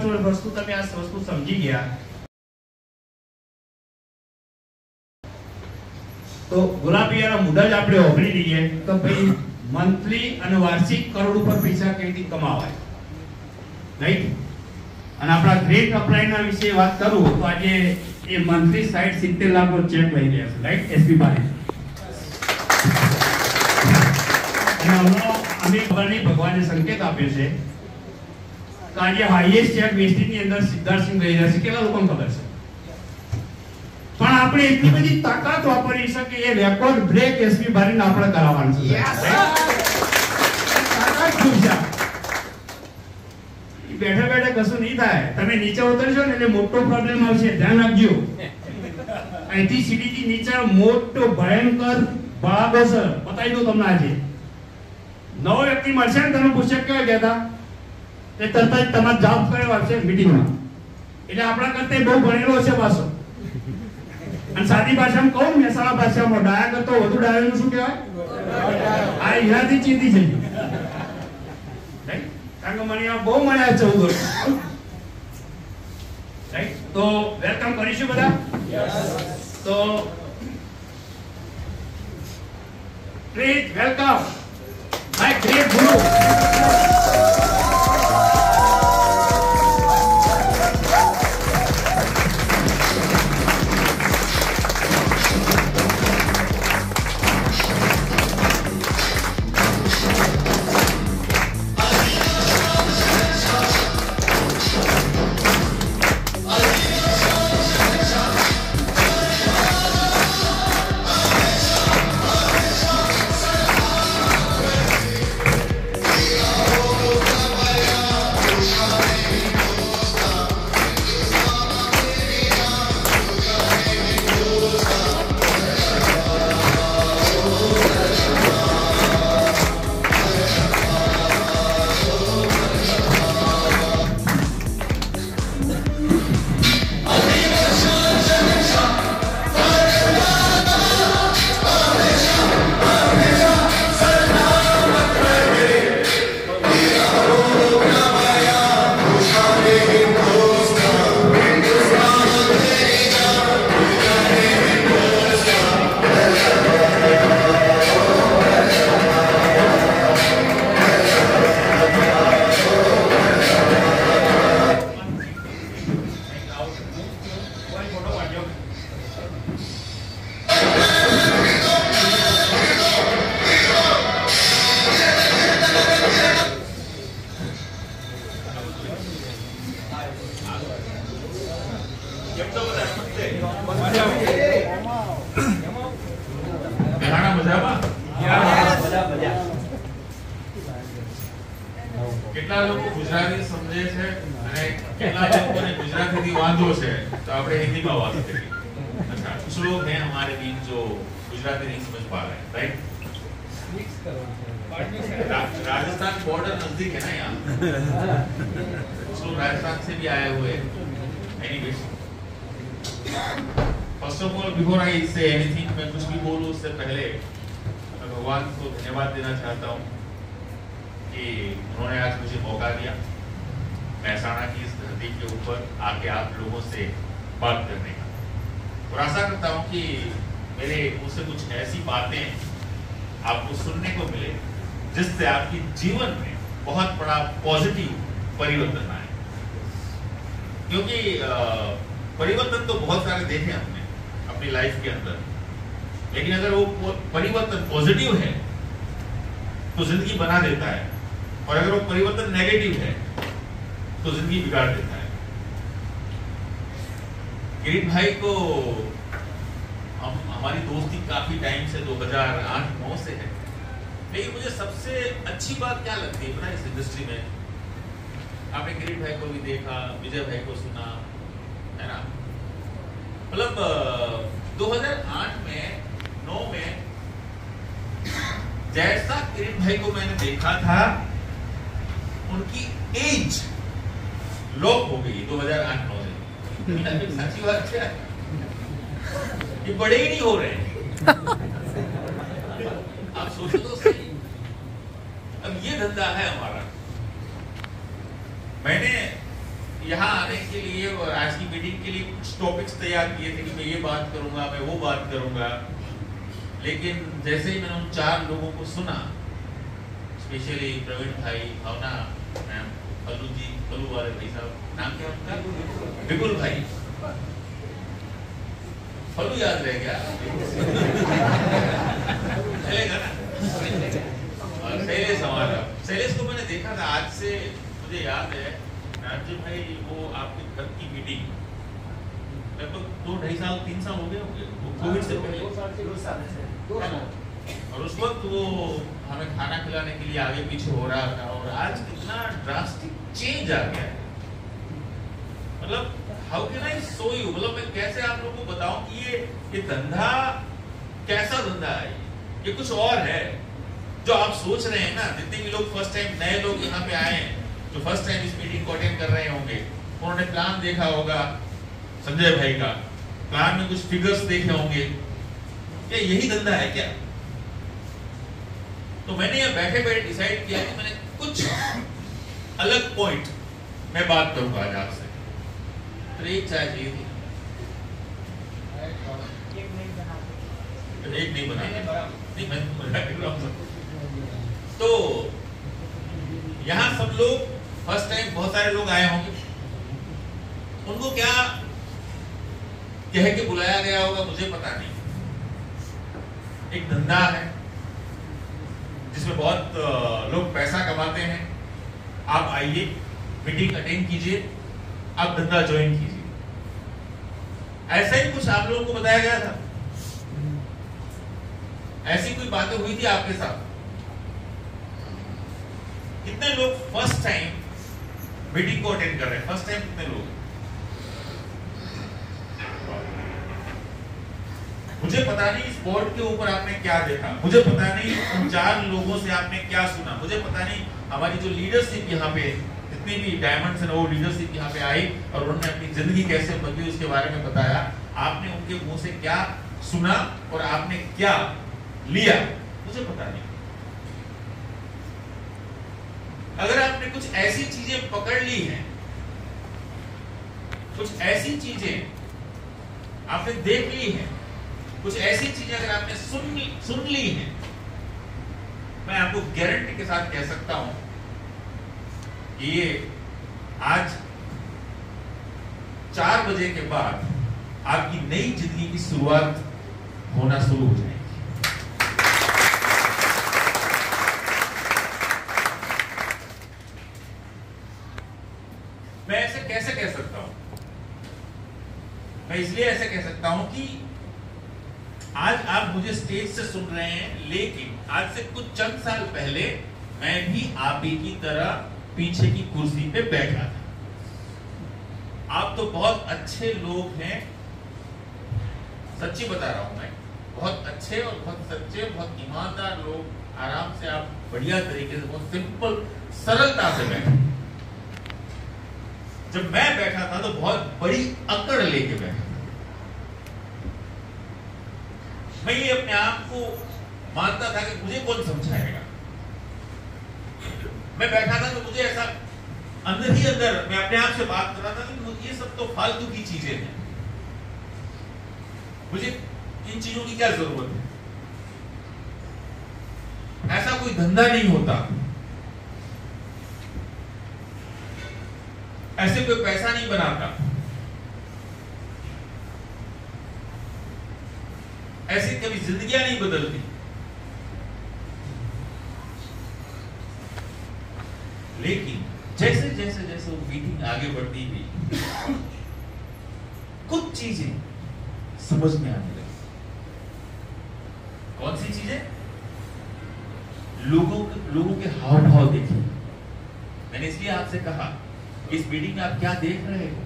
वस्तु तमे आ वस्तु समझी गया तो गुलाबियाना मुद्दा ज आपणे ओगળી લઈએ तो भाई मंथली અને વાર્ષિક કરોડ ઉપર પૈસા કેવી રીતે કમાવાય રાઈટ અને આપણા ગ્રેટ અપ્લાયના વિશે વાત કરું તો આજે એ મંથલી 60-70 લાખનો ચેક લઈ રહ્યા છે રાઈટ એસપી બારી અમે ભગવાનની ભગવાને સંકેત આપ્યો છે કે આજે હાઈએસ્ટ ચેક વેસ્ટીની અંદર સિદ્ધાર્થ સિંહ લઈ રહ્યા છે કેવા લોકોને ખબર છે પણ આપણે એટલી બધી તાકાત વાપરી છે કે એ રેકોર્ડ બ્રેક એસપી બારીને આપણે કરાવવાનું છે તાકાત ખૂબ છે બેઠા બેઠા કશું નહીં થાય તમે નીચે ઉતરશો ને એટલે મોટો પ્રોબ્લેમ આવશે ધ્યાન રાખજો અહીંથી સીડીથી નીચે મોટો ભયંકર બળાબો છે બતાવી દઉં તમને આજે નવો વ્યક્તિ મળશે ને તમે પૂછશે કેવા ગયા હતા એ તરત જ તમારે જવાબ કર્યો આવશે મીટિંગમાં એટલે આપણા કરતા બહુ ભણેલો છે પાછો અને સાદી ભાષામાં કહું મહેસાણા ભાષામાં ડાયા કરતો વધુ ડાયાનું શું કહેવાય આ હીરાથી ચીંધી છે કારણ કે મને બહુ મળ્યા 14 વર્ષ રાઈટ તો વેલકમ કરીશું બધા તો પ્લીઝ વેલકમ માય ગ્રેટ ગુરુ કેટલા લોકો ગુજરાતી સમજે છે અને કેટલા લોકોને ગુજરાતીથી વાંધો છે તો આપણે હિન્દીમાં વાત કરીએ अच्छा कुछ लोग हैं हमारे बीच जो गुजराती नहीं समझ पा रहे हैं राइट राजस्थान बॉर्डर नजदीक है ना यहाँ कुछ लोग राजस्थान से भी आए हुए anyways first of all before I say anything मैं कुछ भी बोलूं उससे पहले मैं भगवान को धन्यवाद देना चाहता हूँ कि उन्होंने आज मुझे मौका दिया महसाणा की इस धरती के ऊपर आके आप लोगों से बात करने का और आशा करता हूँ कि मेरे मुझसे कुछ ऐसी बातें आपको सुनने को मिले जिससे आपके जीवन में बहुत बड़ा पॉजिटिव परिवर्तन आए क्योंकि परिवर्तन तो बहुत सारे देखे हमने अपनी लाइफ के अंदर लेकिन अगर वो परिवर्तन पॉजिटिव है तो जिंदगी बना देता है और अगर वो परिवर्तन नेगेटिव है तो जिंदगी बिगाड़ देता है किरीट भाई को हमारी दोस्ती काफी टाइम से 2008-9 से है लेकिन मुझे सबसे अच्छी बात क्या लगती है पता है इस इंडस्ट्री में आपने किरीट भाई को भी देखा विजय भाई को सुना है ना मतलब 2008 में 9 में जैसा किरीट भाई को मैंने देखा था उनकी एज लॉक हो गई 2008-9 से सच्ची बात क्या है ये बड़े ही नहीं हो रहे आप सोचो तो सही अब ये धंधा है हमारा मैंने यहाँ मीटिंग के लिए कुछ टॉपिक्स तैयार किए थे कि मैं ये बात करूंगा, मैं वो बात करूंगा, लेकिन जैसे ही मैंने उन 4 लोगों को सुना, स्पेशली प्रवीण भाई, भावना मैम, फल्लू जी, फल्लू वाले भाई साहब, नाम क्या उनका, विपुल भाई, फल्लू याद रह गया चलेगा ना, और शैलेश हमारा, शैलेश को मैंने देखा था आज से, मुझे याद है राजू भाई, वो आपके घर की मीटिंग लगभग 2-2.5 साल 3 साल हो गए होंगे, कोविड से पहले 2 साल, और उस वक्त वो हमें खाना खिलाने के लिए आगे पीछे हो रहा था, और आज कितना ड्रास्टिक चेंज आ गया है। मतलब how can I show you, मतलब मैं कैसे आप लोगों को बताऊं कि ये धंधा कैसा धंधा है, ये कुछ और है जो आप सोच रहे हैं ना। जितने भी लोग फर्स्ट टाइम नए लोग यहाँ पे आए हैं, जो फर्स्ट टाइम इस मीटिंग को अटेंड कर रहे होंगे, उन्होंने प्लान देखा होगा संजय भाई का, प्लान में कुछ फिगर्स देखे होंगे, क्या यही धंधा है क्या? तो मैंने यहाँ बैठे बैठे डिसाइड किया कि मैंने कुछ अलग पॉइंट मैं बात करूंगा आज आपसे। तो एक चाय चाहिए थी, एक नहीं बना, नहीं मैं मजाक कर रहा हूं। तो यहाँ सब लोग फर्स्ट टाइम, बहुत सारे लोग आए होंगे, उनको क्या कह के बुलाया गया होगा मुझे पता नहीं। एक धंधा है जिसमें बहुत लोग पैसा कमाते हैं, आप आइए, मीटिंग अटेंड कीजिए, आप धंधा ज्वाइन कीजिए, ऐसा ही कुछ आप लोगों को बताया गया था? ऐसी कोई बातें हुई थी आपके साथ? कितने लोग फर्स्ट टाइम मीटिंग को अटेंड कर रहे हैं? फर्स्ट टाइम कितने लोग? मुझे पता नहीं इस बोर्ड के ऊपर आपने क्या देखा, मुझे पता नहीं उन 4 लोगों से आपने क्या सुना, मुझे पता नहीं हमारी जो लीडरशिप यहाँ पे, जितनी भी डायमंड्स है वो लीडरशिप यहाँ पे आई और उन्होंने अपनी जिंदगी कैसे बदली उसके बारे में बताया। आपने उनके मुंह से क्या सुना और आपने क्या लिया, मुझे पता नहीं। अगर आपने कुछ ऐसी चीजें पकड़ ली हैं, कुछ ऐसी चीजें आपने देख ली हैं, कुछ ऐसी चीजें अगर आपने सुन ली हैं, मैं आपको गारंटी के साथ कह सकता हूं कि ये आज 4 बजे के बाद आपकी नई जिंदगी की शुरुआत होना शुरू हो जाएगी। मैं ऐसे कैसे कह सकता हूं? मैं इसलिए ऐसे कह सकता हूं कि आज आप मुझे स्टेज से सुन रहे हैं, लेकिन आज से कुछ चंद साल पहले मैं भी आप ही की तरह पीछे की कुर्सी पे बैठा था। आप तो बहुत अच्छे लोग हैं, सच्ची बता रहा हूं मैं, बहुत अच्छे और बहुत सच्चे, बहुत ईमानदार लोग, आराम से आप बढ़िया तरीके से, बहुत सिंपल सरलता से बैठे। जब मैं बैठा था तो बहुत बड़ी अकड़ लेके बैठा था। मैं ये अपने आप को मानता था कि मुझे कौन समझाएगा। मैं बैठा था तो मुझे ऐसा अंदर ही अंदर मैं अपने आप से बात कर रहा था कि ये सब तो फालतू की चीजें हैं, मुझे इन चीजों की क्या जरूरत है, ऐसा कोई धंधा नहीं होता, ऐसे कोई पैसा नहीं बनाता, ऐसी कभी जिंदगियां नहीं बदलती। लेकिन जैसे जैसे जैसे वो मीटिंग आगे बढ़ती गई, कुछ चीजें समझ में आने लगी। कौन सी चीजें? लोगों के हाव भाव देखे। मैंने इसलिए आपसे कहा इस मीटिंग में आप क्या देख रहे हो?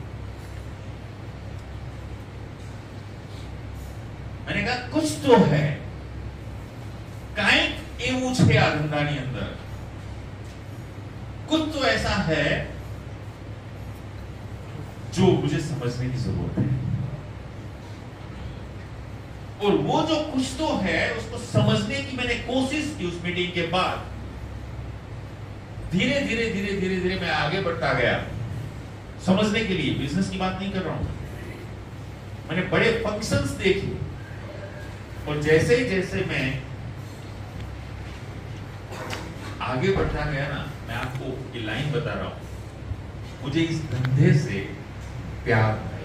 मैंने कहा कुछ तो है, कांइक એવું છે આ ધંધાની અંદર, कुछ तो ऐसा है जो मुझे समझने की जरूरत है। और वो जो कुछ तो है उसको समझने की मैंने कोशिश की। उस मीटिंग के बाद धीरे धीरे धीरे धीरे धीरे मैं आगे बढ़ता गया समझने के लिए। बिजनेस की बात नहीं कर रहा हूं, मैंने बड़े फंक्शंस देखे, और जैसे जैसे मैं आगे बढ़ता गया ना, मैं आपको ये लाइन बता रहा हूं, मुझे इस धंधे से प्यार है।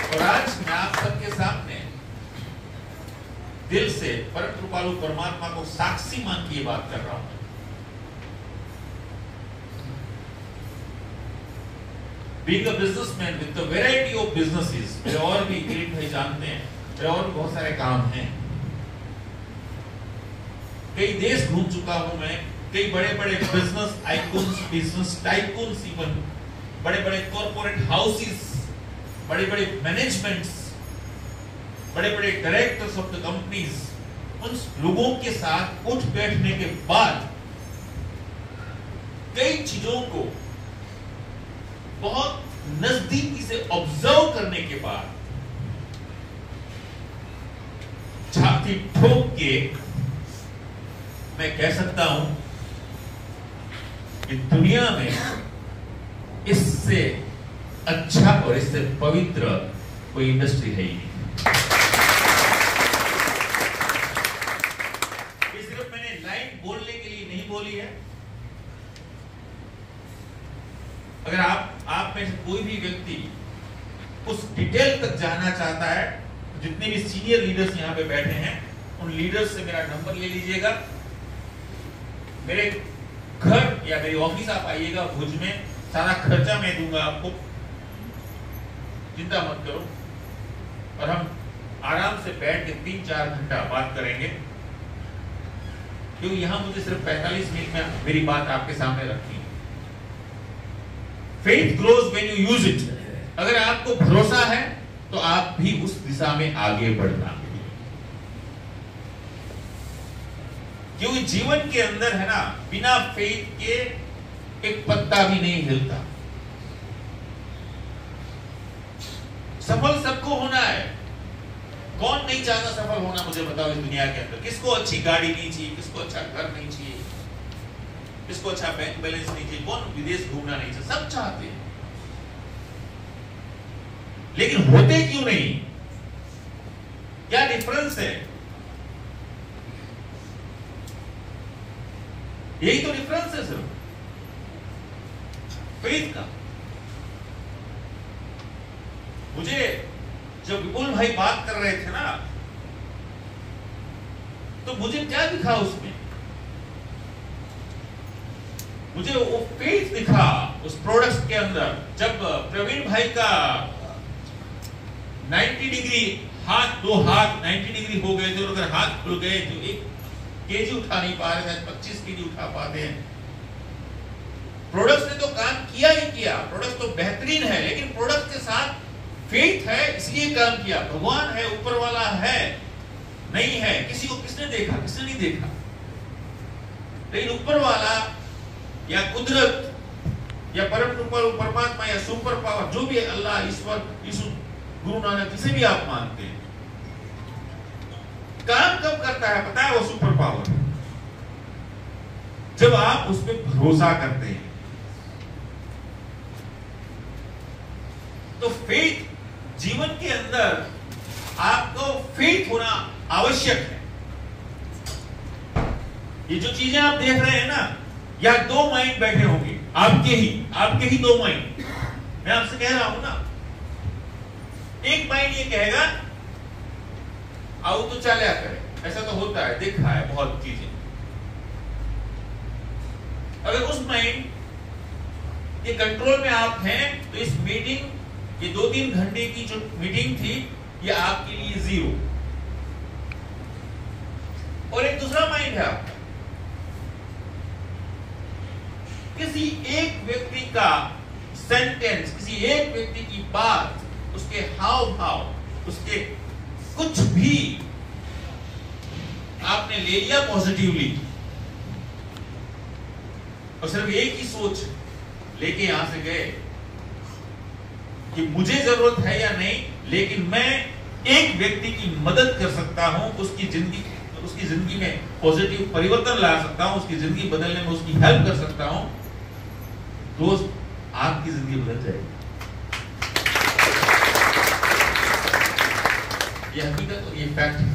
और आज मैं आप सबके सामने दिल से परम कृपालु परमात्मा को साक्षी मान के ये बात कर रहा हूं। Being a businessman with a variety of businesses, मेरे और भी किरीट भाई जानते हैं, मेरे और भी बहुत सारे काम हैं। कई देश घूम चुका हूं मैं, कई बड़े बड़े business icons, business tycoons, even बड़े बड़े कॉर्पोरेट हाउसेस, बड़े बड़े मैनेजमेंट्स, बड़े बड़े डायरेक्टर्स ऑफ द कंपनीज, उन लोगों के साथ उठ बैठने के बाद कई चीजों को बहुत नजदीकी से ऑब्जर्व करने के बाद छाती ठोक के मैं कह सकता हूं कि दुनिया में इससे अच्छा और इससे पवित्र कोई इंडस्ट्री है ही नहीं। ये सिर्फ मैंने लाइन बोलने के लिए नहीं बोली है। अगर आप में से कोई भी व्यक्ति उस डिटेल तक जाना चाहता है, जितने भी सीनियर लीडर्स यहां पे बैठे हैं, उन लीडर्स से मेरा नंबर ले लीजिएगा। मेरे घर या मेरी ऑफिस आप आइएगा भुज में, सारा खर्चा मैं दूंगा आपको, चिंता मत करो। और हम आराम से बैठ के 3-4 घंटा बात करेंगे, क्योंकि यहां मुझे सिर्फ 45 मिनट में मेरी बात आपके सामने रखनी है। Faith grows when you use it। अगर आपको भरोसा है तो आप भी उस दिशा में आगे बढ़ना, क्योंकि जीवन के अंदर है ना, बिना फेथ के एक पत्ता भी नहीं हिलता। सफल सबको होना है, कौन नहीं चाहता सफल होना, मुझे बताओ इस दुनिया के अंदर। किसको अच्छी गाड़ी नहीं चाहिए, किसको अच्छा घर नहीं चाहिए, किसको अच्छा बैंक बैलेंस नहीं चाहिए, कौन विदेश घूमना नहीं चाहिए, सब चाहते हैं। लेकिन होते क्यों नहीं? क्या डिफरेंस है? यही तो डिफरेंस है सिर्फ फेथ का। मुझे जब विपुल भाई बात कर रहे थे ना, तो मुझे क्या दिखा उसमें? मुझे वो फेथ दिखा उस प्रोडक्ट के अंदर। जब प्रवीण भाई का 90 डिग्री दो हाथ 90 डिग्री हो गए थे, और अगर हाथ खुल गए तो 1 केजी उठा नहीं पा रहे थे, 25 केजी उठा पाते हैं। प्रोडक्ट ने तो काम किया ही किया, प्रोडक्ट तो बेहतरीन है, लेकिन प्रोडक्ट के साथ फेथ है, इसलिए काम किया। भगवान है, ऊपर वाला है, नहीं है, किसी को किसने देखा, किसने नहीं देखा, लेकिन ऊपर वाला या कुदरत या परम कृपालु परमात्मा या सुपर पावर, जो भी है, अल्लाह, ईश्वर, यीशु, गुरु नानक, जिसे भी आप मानते हैं, काम कब करता है पता है? वो सुपर पावर जब आप उस पर भरोसा करते हैं। तो फेथ, जीवन के अंदर आपको फेथ होना आवश्यक है। ये जो चीजें आप देख रहे हैं ना, या 2 माइंड बैठे होंगे, आपके ही 2 माइंड। मैं आपसे कह रहा हूं ना, एक माइंड ये कहेगा आओ तो चला करे, ऐसा तो होता है, देखा है बहुत चीजें। अगर उस माइंड के कंट्रोल में आप हैं, तो इस मीटिंग, ये 2-3 घंटे की जो मीटिंग थी, ये आपके लिए 0। और एक दूसरा माइंड है आपका, किसी एक व्यक्ति का सेंटेंस, किसी एक व्यक्ति की बात, उसके हाव भाव, उसके कुछ भी आपने ले लिया पॉजिटिवली, और सिर्फ एक ही सोच लेके यहां से गए कि मुझे जरूरत है या नहीं, लेकिन मैं एक व्यक्ति की मदद कर सकता हूं, उसकी जिंदगी में पॉजिटिव परिवर्तन ला सकता हूं, उसकी जिंदगी बदलने में उसकी हेल्प कर सकता हूं। दोस्त, आपकी जिंदगी बदल जाएगी। ये हकीकत और ये फैक्ट है।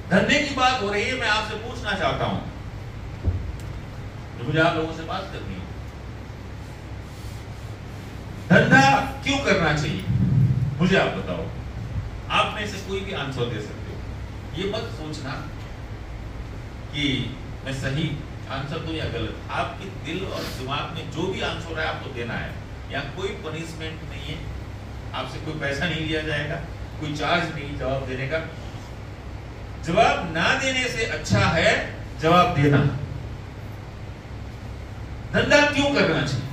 धंधे की बात हो रही है, मैं आपसे पूछना चाहता हूं, मुझे आप लोगों से बात करनी है, धंधा क्यों करना चाहिए? मुझे आप बताओ। आप में से कोई भी आंसर दे सकते हो। ये मत सोचना कि मैं सही आंसर दूं या गलत। आपके दिल और दिमाग में जो भी आंसर है आपको देना है। यहाँ कोई पनिशमेंट नहीं है, आपसे कोई पैसा नहीं लिया जाएगा, कोई चार्ज नहीं जवाब देने का। जवाब ना देने से अच्छा है जवाब देना। धंधा क्यों करना चाहिए?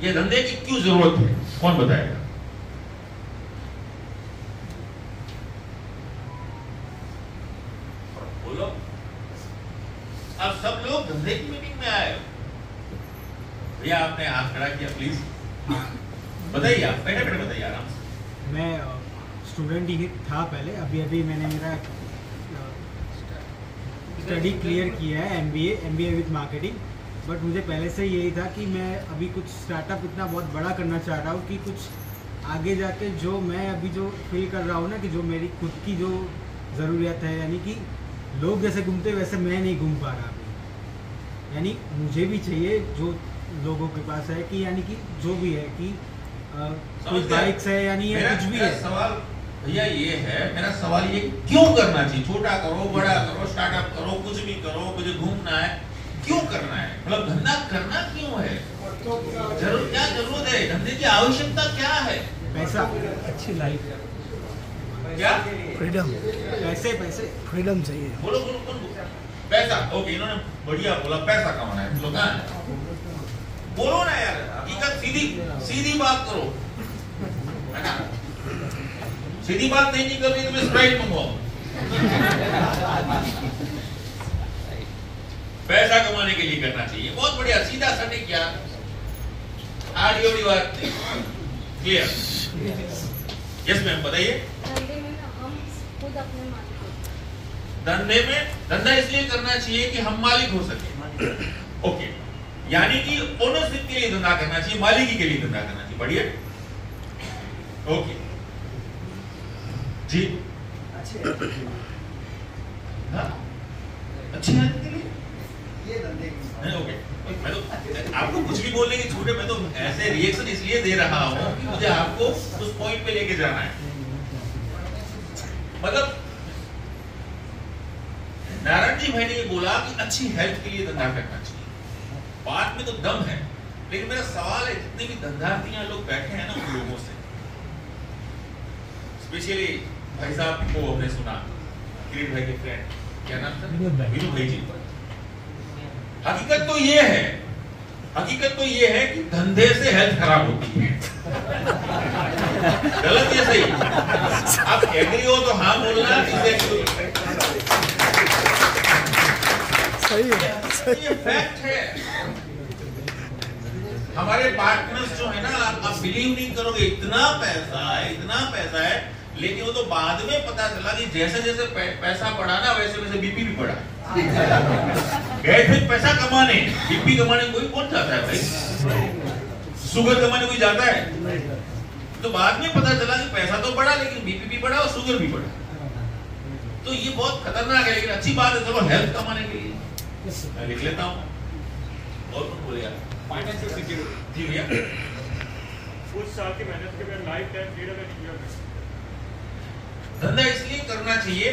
ये धंधे की क्यों जरूरत है? कौन बताएगा? बोलो। अब सब लोग धंधे की मीटिंग में आए हो। भैया आपने हाथ खड़ा किया, प्लीज बताइए। आप बैठे बैठे बताइए आराम से। मैं स्टूडेंट ही था पहले, अभी मैंने मेरा स्टडी क्लियर किया है, एमबीए विद मार्केटिंग। बट मुझे पहले से यही था कि मैं अभी कुछ स्टार्टअप इतना बहुत बड़ा करना चाह रहा हूँ कि कुछ आगे जाके जो मैं अभी जो फील कर रहा हूँ ना, कि जो मेरी खुद की जो ज़रूरियत है, यानी कि लोग जैसे घूमते वैसे मैं नहीं घूम पा रहा अभी। यानी मुझे भी चाहिए जो लोगों के पास है, कि यानी कि जो भी है कि कुछ बाइक्स है, यानी ये कुछ भी है। सवाल भैया ये है, मेरा सवाल ये क्यों करना चाहिए? छोटा करो, बड़ा करो, स्टार्टअप करो, कुछ भी करो, मुझे घूमना है, क्यों करना है? मतलब धंधा करना क्यों है? क्या जरूरत है? धंधे की आवश्यकता क्या है? पैसा, अच्छी लाइफ, क्या फ्रीडम, पैसे फ्रीडम चाहिए। बोलो बोलो कौन? पैसा। ओके, इन्होंने बढ़िया बोला, पैसा कमाना है। बोलो कहाँ है? बोलो ना यार, हकीकत सीधी बात करो, है ना? सीधी बात नहीं करनी तो मैं स्प्राइट मंगवाऊं। पैसा कमाने के लिए करना चाहिए, बहुत बढ़िया, सीधा सटीक किया, आड़ी ओड़ी बात नहीं, क्लियर। यस मैम बताइए। धंधे में हम खुद अपने मालिक होते हैं। धंधे में धंधा इसलिए करना चाहिए कि हम मालिक हो सके। ओके, यानी कि ओनरशिप के लिए धंधा करना चाहिए, मालिकी के लिए धंधा करना चाहिए। बढ़िया, ओके जी। अच्छी हेल्थ के लिए ये धंधे की ओके। मैं तो आपको कुछ भी बोलने की छूट है, मैं तो ऐसे रिएक्शन इसलिए दे रहा हूँ कि मुझे आपको उस पॉइंट पे लेके जाना है। मतलब नारायण जी भाई ने ये बोला कि अच्छी हेल्थ के लिए धंधा करना चाहिए, बात में तो दम है। लेकिन मेरा सवाल है, जितने भी धंधार्थियां लोग बैठे हैं ना, उन लोगों से, स्पेशली भाई साहब को हमने सुना, किरीट भाई के फ्रेंड, क्या नाम था? विनोद भाई जी। हकीकत तो ये है कि धंधे से हेल्थ खराब होती है। गलत या सही? आप एग्री हो तो हाँ बोलना, सही है, ये फैक्ट है। हमारे पार्टनर्स जो है ना, आप बिलीव नहीं करोगे, इतना पैसा है, लेकिन वो तो बाद में पता चला कि जैसे जैसे पैसा बढ़ा ना, वैसे वैसे बीपी भी बढ़ा। गए थे पैसा कमाने, बीपी कमाने कोई कौन जाता है भाई? शुगर कमाने कोई जाता है? तो बाद में पता चला कि पैसा तो बढ़ा, लेकिन बीपी भी बढ़ा और शुगर भी बढ़ा। तो ये बहुत खतरनाक है, लेकिन अच्छी बात है, चलो हेल्थ कमाने के लिए मैं लिख लेता हूँ। और कौन बोलेगा? Financial security. जी भैया। कुछ साल की मेहनत के बाद life time freedom and enjoyment. धंधा इसलिए करना चाहिए,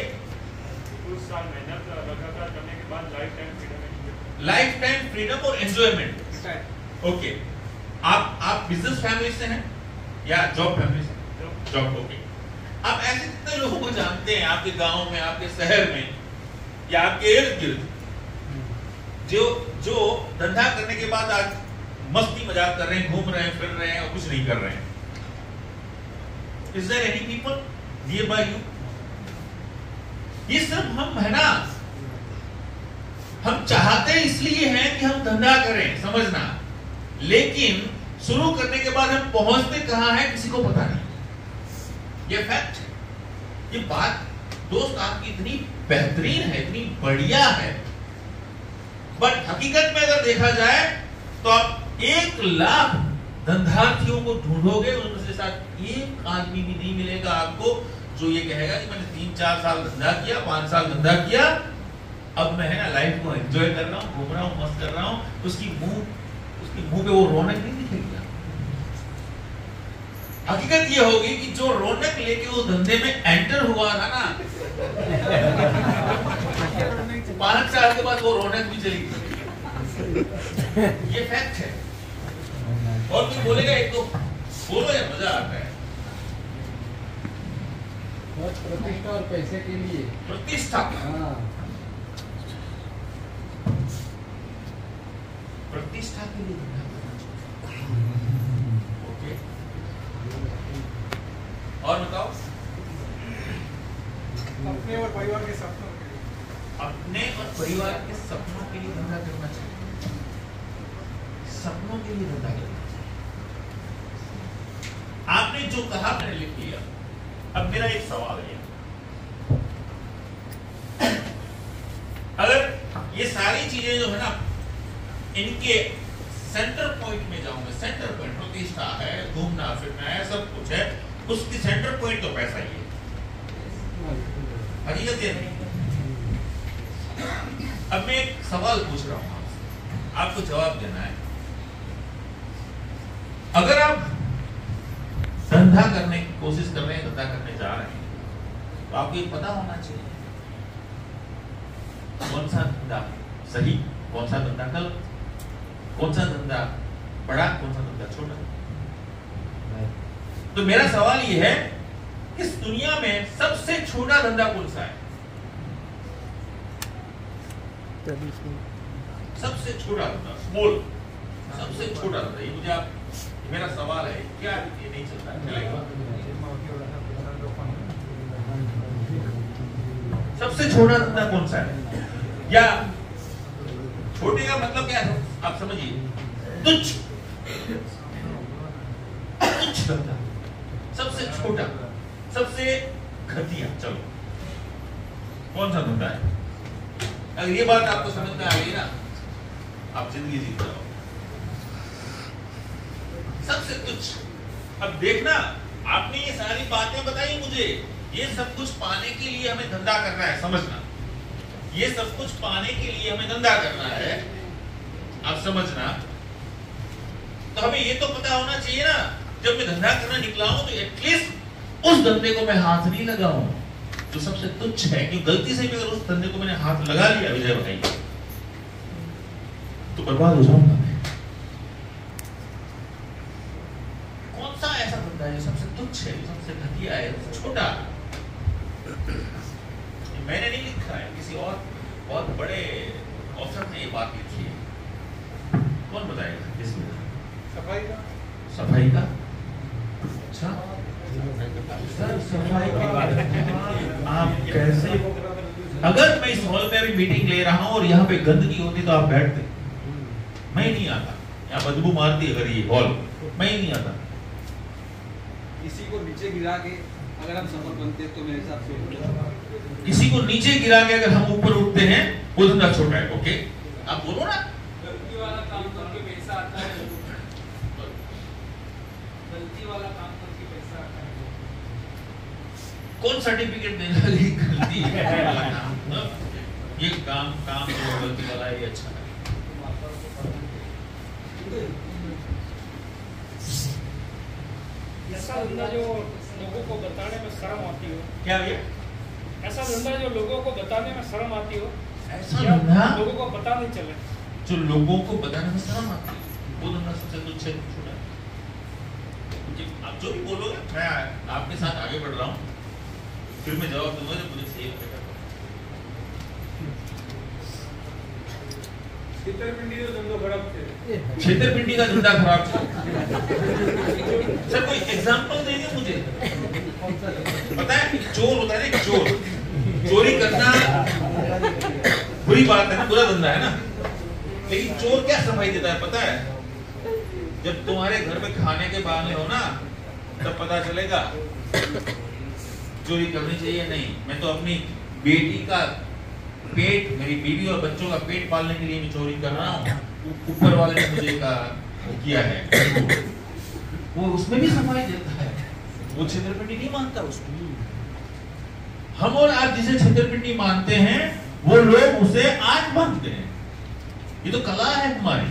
कुछ साल मेहनत लगातार करने के बाद life time freedom and enjoyment. Life time freedom और एंजॉयमेंट। ओके, आप बिजनेस फैमिली से हैं या जॉब फैमिली से? जॉब। ओके, आप ऐसे कितने लोगों को जानते हैं आपके गांव में, आपके शहर में या आपके इर्द गिर्द, जो धंधा करने के बाद आज मस्ती मजाक कर रहे हैं, घूम रहे हैं, फिर रहे हैं और कुछ नहीं कर रहे हैं? Is there any people nearby you? ये सिर्फ हम है ना, हम चाहते इसलिए हैं कि हम धंधा करें, समझना, लेकिन शुरू करने के बाद हम पहुंचते कहां हैं किसी को पता नहीं। ये फैक्ट है, ये बात दोस्त आपकी इतनी बेहतरीन है, इतनी बढ़िया है बट हकीकत में अगर देखा जाए तो आप 1 लाख धंधार्थियों को ढूंढोगे, उनमें से साथ एक आदमी भी नहीं मिलेगा आपको जो ये कहेगा कि मैंने 3-4 साल धंधा किया, 5 साल धंधा किया, अब मैं है ना लाइफ को एंजॉय कर रहा हूँ, घूम रहा हूँ, मस्त कर रहा हूँ, उसकी मुंह पे वो रौनक नहीं दिखेगी। हकीकत ये होगी कि जो रौनक लेके वो धंधे में एंटर हुआ था ना, 5 साल के बाद वो रौनक भी चली गई। ये फैक्ट है। और कोई बोलेगा एक तो बोलो यार, मजा आता है। प्रतिष्ठा और पैसे के लिए प्रतिष्ठा, प्रतिष्ठा के लिए ओके। और बताओ, अपने और परिवार के सपनों के लिए, अपने और परिवार के सपनों के लिए धंधा करना चाहिए। सपनों के लिए धंधा करना चाहिए। आपने जो कहा मैंने लिख लिया। अब मेरा एक सवाल है, अगर ये सारी चीजें जो है ना, इनके सेंटर पॉइंट में जाऊंगे, सेंटर पॉइंट प्रतिष्ठा है, घूमना फिरना है, सब कुछ है, उसकी सेंटर पॉइंट तो पैसा ही है। हकीकत ये नहीं। अब मैं एक सवाल पूछ रहा हूं आपसे, आपको जवाब देना है। अगर आप धंधा करने की कोशिश कर रहे हैं, धंधा करने जा रहे हैं, तो आपको ये पता होना चाहिए कौन सा धंधा सही, कौन सा धंधा गलत, कौन सा धंधा बड़ा, कौन सा धंधा छोटा। तो मेरा सवाल ये है, इस दुनिया में सबसे छोटा धंधा कौन सा है? सबसे छोटा धंधा, स्मॉल, सबसे छोटा धंधा। ये मुझे आप, मेरा सवाल है, क्या ये नहीं चलता चलेगा? सबसे छोटा धंधा कौन सा है? या छोटे का मतलब क्या है आप समझिए, तुच्छ, तुच्छ धंधा, सबसे छोटा, सबसे घटिया। चलो कौन सा धंधा है? अगर ये बात आपको समझ में आ गई ना, आप जिंदगी जीत जाओ। सबसे तुच्छ। अब देखना, आपने ये सारी बातें बताई मुझे, ये सब कुछ पाने के लिए हमें धंधा करना है, समझना। ये सब कुछ पाने के लिए हमें धंधा करना है, आप समझना। तो हमें ये तो पता होना चाहिए ना, जब मैं धंधा करना निकला हूं तो एटलीस्ट उस धंधे को मैं हाथ नहीं लगाऊं जो सबसे तुच्छ है। क्योंकि गलती से भी अगर उस धंधे को मैंने हाथ लगा लिया, विजय भाई, तो बर्बाद हो जाऊंगा मैं। कौन सा ऐसा धंधा है जो सबसे तुच्छ है, जो सबसे घटिया है, सबसे छोटा? मैंने नहीं लिखा है, किसी और बहुत बड़े ऑफिसर ने ये बात लिखी है। कौन बताएगा इसमें? सफाई का। सफाई का? अच्छा सर, सफाई की बात आप कैसे? अगर मैं इस हॉल में अभी मीटिंग ले रहा हूं और यहाँ पे गंदगी होती तो आप बैठते? मैं नहीं आता। यहाँ बदबू मारती अगर ये हॉल, मैं ही नहीं आता। किसी को नीचे गिरा के अगर हम सफल बनते तो मेरे हिसाब से, किसी को नीचे गिरा के अगर हम ऊपर उठते हैं, वो धंधा छोटा है। ओके, आप बोलो ना। गलती वाला काम करके पैसा आता है, गलती वाला काम करके पैसा आता है। कौन सर्टिफिकेट देने वाली गलती है? ये काम जो गलती वाला है, ये अच्छा है। ऐसा धंधा जो लोगों को बताने में शर्म आती हो। क्या भैया? ऐसा धंधा जो लोगों को बताने में शर्म आती हो, ऐसा धंधा लोगों को पता नहीं चले, जो लोगों को बताने में शर्म आती है, वो धंधा सबसे तुच्छ है, छोटा है। आप जो भी बोलोगे, मैं आपके साथ आगे बढ़ रहा हूँ, फिर मैं जवाब दूंगा जब मुझे सही लगेगा। छेतरपिंडी का धंधा खराब थे। छेतरपिंडी का धंधा खराब था। सर कोई एग्जांपल देंगे मुझे? पता है चोर होता है ना, चोर, चोरी करना बुरी बात है ना, बुरा धंधा है ना, लेकिन चोर क्या सफाई देता है पता है? जब तुम्हारे घर में खाने के बहाने हो ना, तब पता चलेगा चोरी करनी चाहिए नहीं। मैं तो अपनी बेटी का पेट, मेरी बीवी और बच्चों का पेट पालने के लिए मैं चोरी कर रहा हूँ, ऊपर वाले ने मुझे किया है, वो उसमें भी सफाई देता है, वो छेतरपिंडी नहीं मानता उसको। हम और आप जिसे छेतरपिंडी मानते हैं वो लोग उसे आज मानते हैं। ये तो कला है हमारी,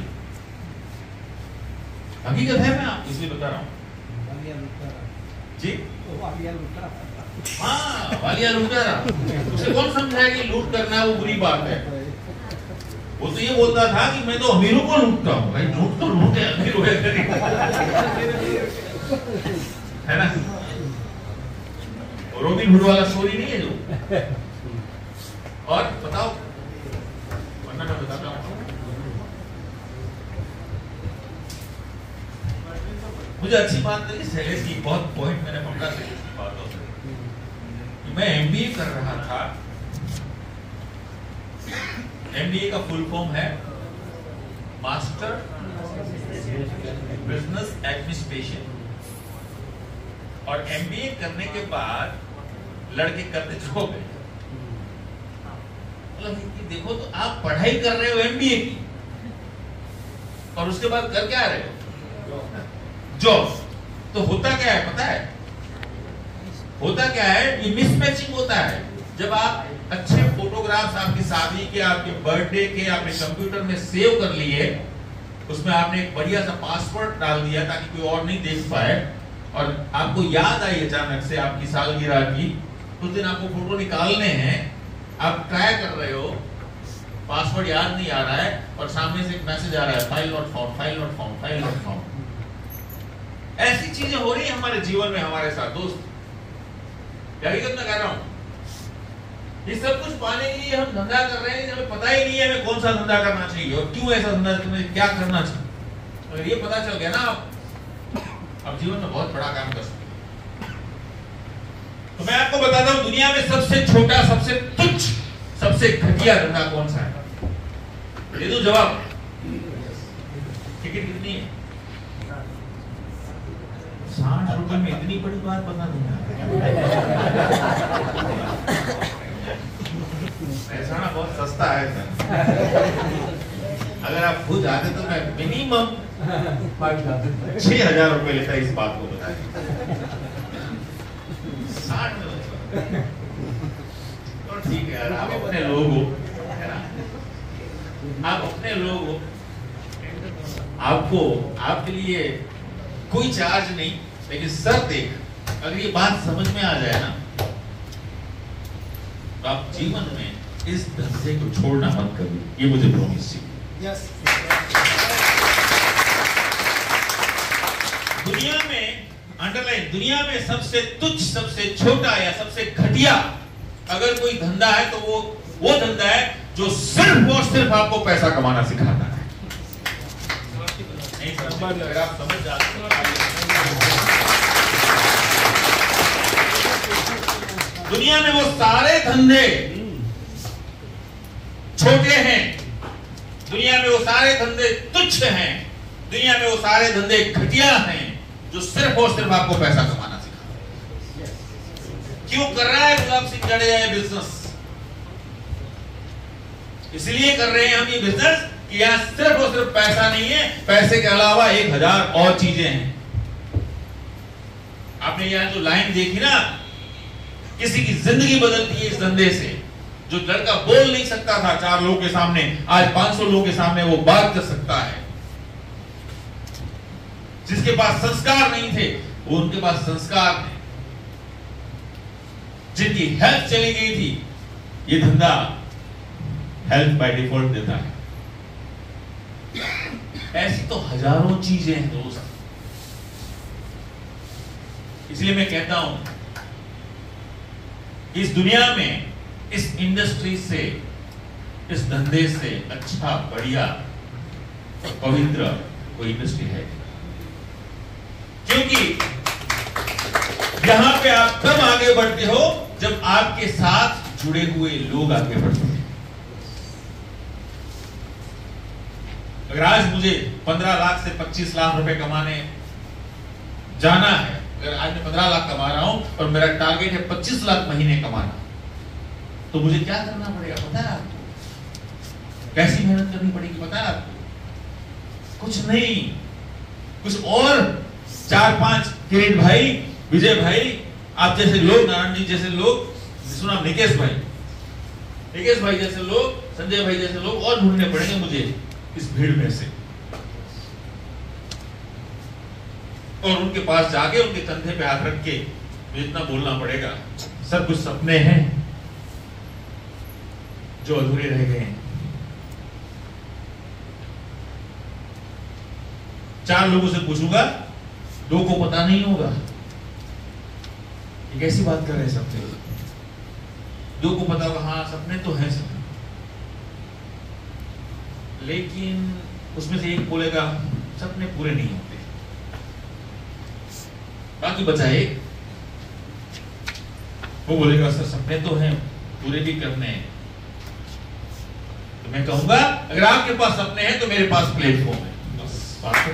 हकीकत है, मैं आपको इसलिए बता रहा हूँ जी। हाँ, वालिया लुटेरा, उसे कौन समझाया कि लूट करना वो बुरी बात है। वो तो ये बोलता था कि मैं तो अमीरों को लूटता हूँ। भाई लूट तो लूट है, अमीर है ना। रॉबिन हुड वाला स्टोरी नहीं है जो। और बताओ, वरना मैं बताता हूँ। मुझे अच्छी बात लगी शैलेश की, बहुत पॉइंट मैंने पकड़ा शैलेश की बातों से। मैं एमबीए कर रहा था। एमबीए का फुल फॉर्म है मास्टर बिजनेस एडमिनिस्ट्रेशन। और एमबीए करने के बाद लड़के करते जो गए, मतलब देखो तो आप पढ़ाई कर रहे हो एमबीए की और उसके बाद कर क्या रहे हो, जॉब। तो होता क्या है पता है, होता क्या है, ये मिसमैचिंग होता है। जब आप अच्छे फोटोग्राफ्स आपकी शादी के, आपके बर्थडे के आपने कंप्यूटर में सेव कर लिए, उसमें आपने एक बढ़िया सा पासवर्ड डाल दिया ताकि कोई और नहीं देख पाए, और आपको याद आई अचानक से आपकी सालगिरह की, उस दिन आपको फोटो निकालने हैं, आप ट्राई कर रहे हो, पासवर्ड याद नहीं आ रहा है और सामने से एक मैसेज आ रहा है, file not found, file not found, file not found. ऐसी चीजें हो रही है हमारे जीवन में हमारे साथ दोस्त। हकीकत में कह रहा हूं, ये सब कुछ पाने के लिए हम धंधा कर रहे हैं, हमें पता ही नहीं है हमें कौन सा धंधा करना चाहिए और क्यों ऐसा धंधा, क्या करना चाहिए। अगर ये पता चल गया ना, आप जीवन में बहुत बड़ा काम कर सकते हैं। तो मैं आपको बताता हूं, दुनिया में सबसे छोटा, सबसे तुच्छ, सबसे घटिया धंधा कौन सा है? दे दो जवाब। टिकट कितनी है? 60 रुपए में इतनी बड़ी बात बता दूंगा। महसाना बहुत सस्ता है सर। अगर आप खुद आते तो मैं मिनिमम 6,000 रुपए लेता इस बात को बताए। 60 तो ठीक है यार, आप अपने लोग हो, है ना, आप अपने लोग हो, आपको आपके लिए कोई चार्ज नहीं, लेकिन सर देख, अगर ये बात समझ में आ जाए ना, तो आप जीवन में इस धंधे को छोड़ना मत करिए, ये मुझे प्रॉमिस चाहिए। यस। दुनिया में, अंडरलाइन, दुनिया में सबसे तुच्छ, सबसे छोटा या सबसे घटिया अगर कोई धंधा है तो वो धंधा है जो सिर्फ और सिर्फ आपको पैसा कमाना सिखाता है। नहीं समझ, अगर आप समझ जाते हो, दुनिया में वो सारे धंधे छोटे हैं, दुनिया में वो सारे धंधे तुच्छ हैं, दुनिया में वो सारे धंधे घटिया हैं जो सिर्फ और सिर्फ आपको पैसा कमाना सिखाते हैं। क्यों कर रहा है गुलाब सिंह जडेजा ये बिजनेस? इसलिए कर रहे हैं हम ये बिजनेस कि यहां सिर्फ और सिर्फ पैसा नहीं है, पैसे के अलावा 1000 और चीजें हैं। आपने यहां जो लाइन देखी ना, किसी की जिंदगी बदलती है इस धंधे से। जो लड़का बोल नहीं सकता था 4 लोगों के सामने, आज 500 लोगों के सामने वो बात कर सकता है। जिसके पास संस्कार नहीं थे, वो उनके पास संस्कार थे। जिनकी हेल्थ चली गई थी, ये धंधा हेल्थ बाय डिफॉल्ट देता है। ऐसी तो हजारों चीजें हैं दोस्त। इसलिए मैं कहता हूं, इस दुनिया में, इस इंडस्ट्री से, इस धंधे से अच्छा, बढ़िया और पवित्र कोई इंडस्ट्री है, क्योंकि यहां पे आप तब आगे बढ़ते हो जब आपके साथ जुड़े हुए लोग आगे बढ़ते हैं। अगर आज मुझे 15 लाख से 25 लाख रुपए कमाने जाना है, अगर आज मैं 15 लाख कमा रहा हूं और मेरा टारगेट है 25 लाख महीने कमाना, तो मुझे क्या करना पड़ेगा पता है आपको? कैसी मेहनत करनी पड़ेगी पता है आपको? कुछ नहीं, कुछ और 4-5 किरीट भाई, विजय भाई, आप जैसे लोग, नारायण जी जैसे लोग, सुना निकेश भाई जैसे लोग, संजय भाई जैसे लोग और ढूंढने पड़ेंगे मुझे इस भीड़ में से, और उनके पास जाके उनके कंधे पे हाथ रख के मुझे इतना बोलना पड़ेगा, सब कुछ सपने हैं जो अधूरे रह गए हैं। 4 लोगों से पूछूंगा, 2 को पता नहीं होगा। ये कैसी बात कर रहे हैं सपने? 2 को पता होगा, हाँ सपने तो हैं सपने, लेकिन उसमें से एक बोलेगा सपने पूरे नहीं होते, बाकी बचा एक, वो बोलेगा सर सपने तो हैं, पूरे भी करने हैं। तो मैं कहूंगा अगर आपके पास सपने हैं तो मेरे पास प्लेटफॉर्म है, बस बात है।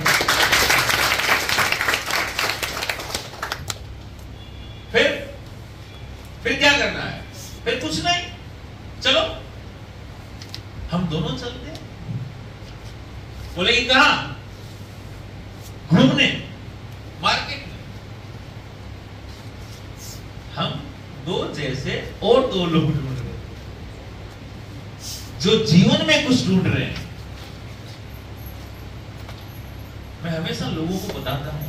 फिर क्या करना है? फिर कुछ नहीं, चलो हम दोनों चलते हैं। बोलेगी कहां? घूमने, मार्केट में। हम 2 जैसे और 2 लोग ढूंढ रहे हैं जो जीवन में कुछ ढूंढ रहे हैं। मैं हमेशा लोगों को बताता हूं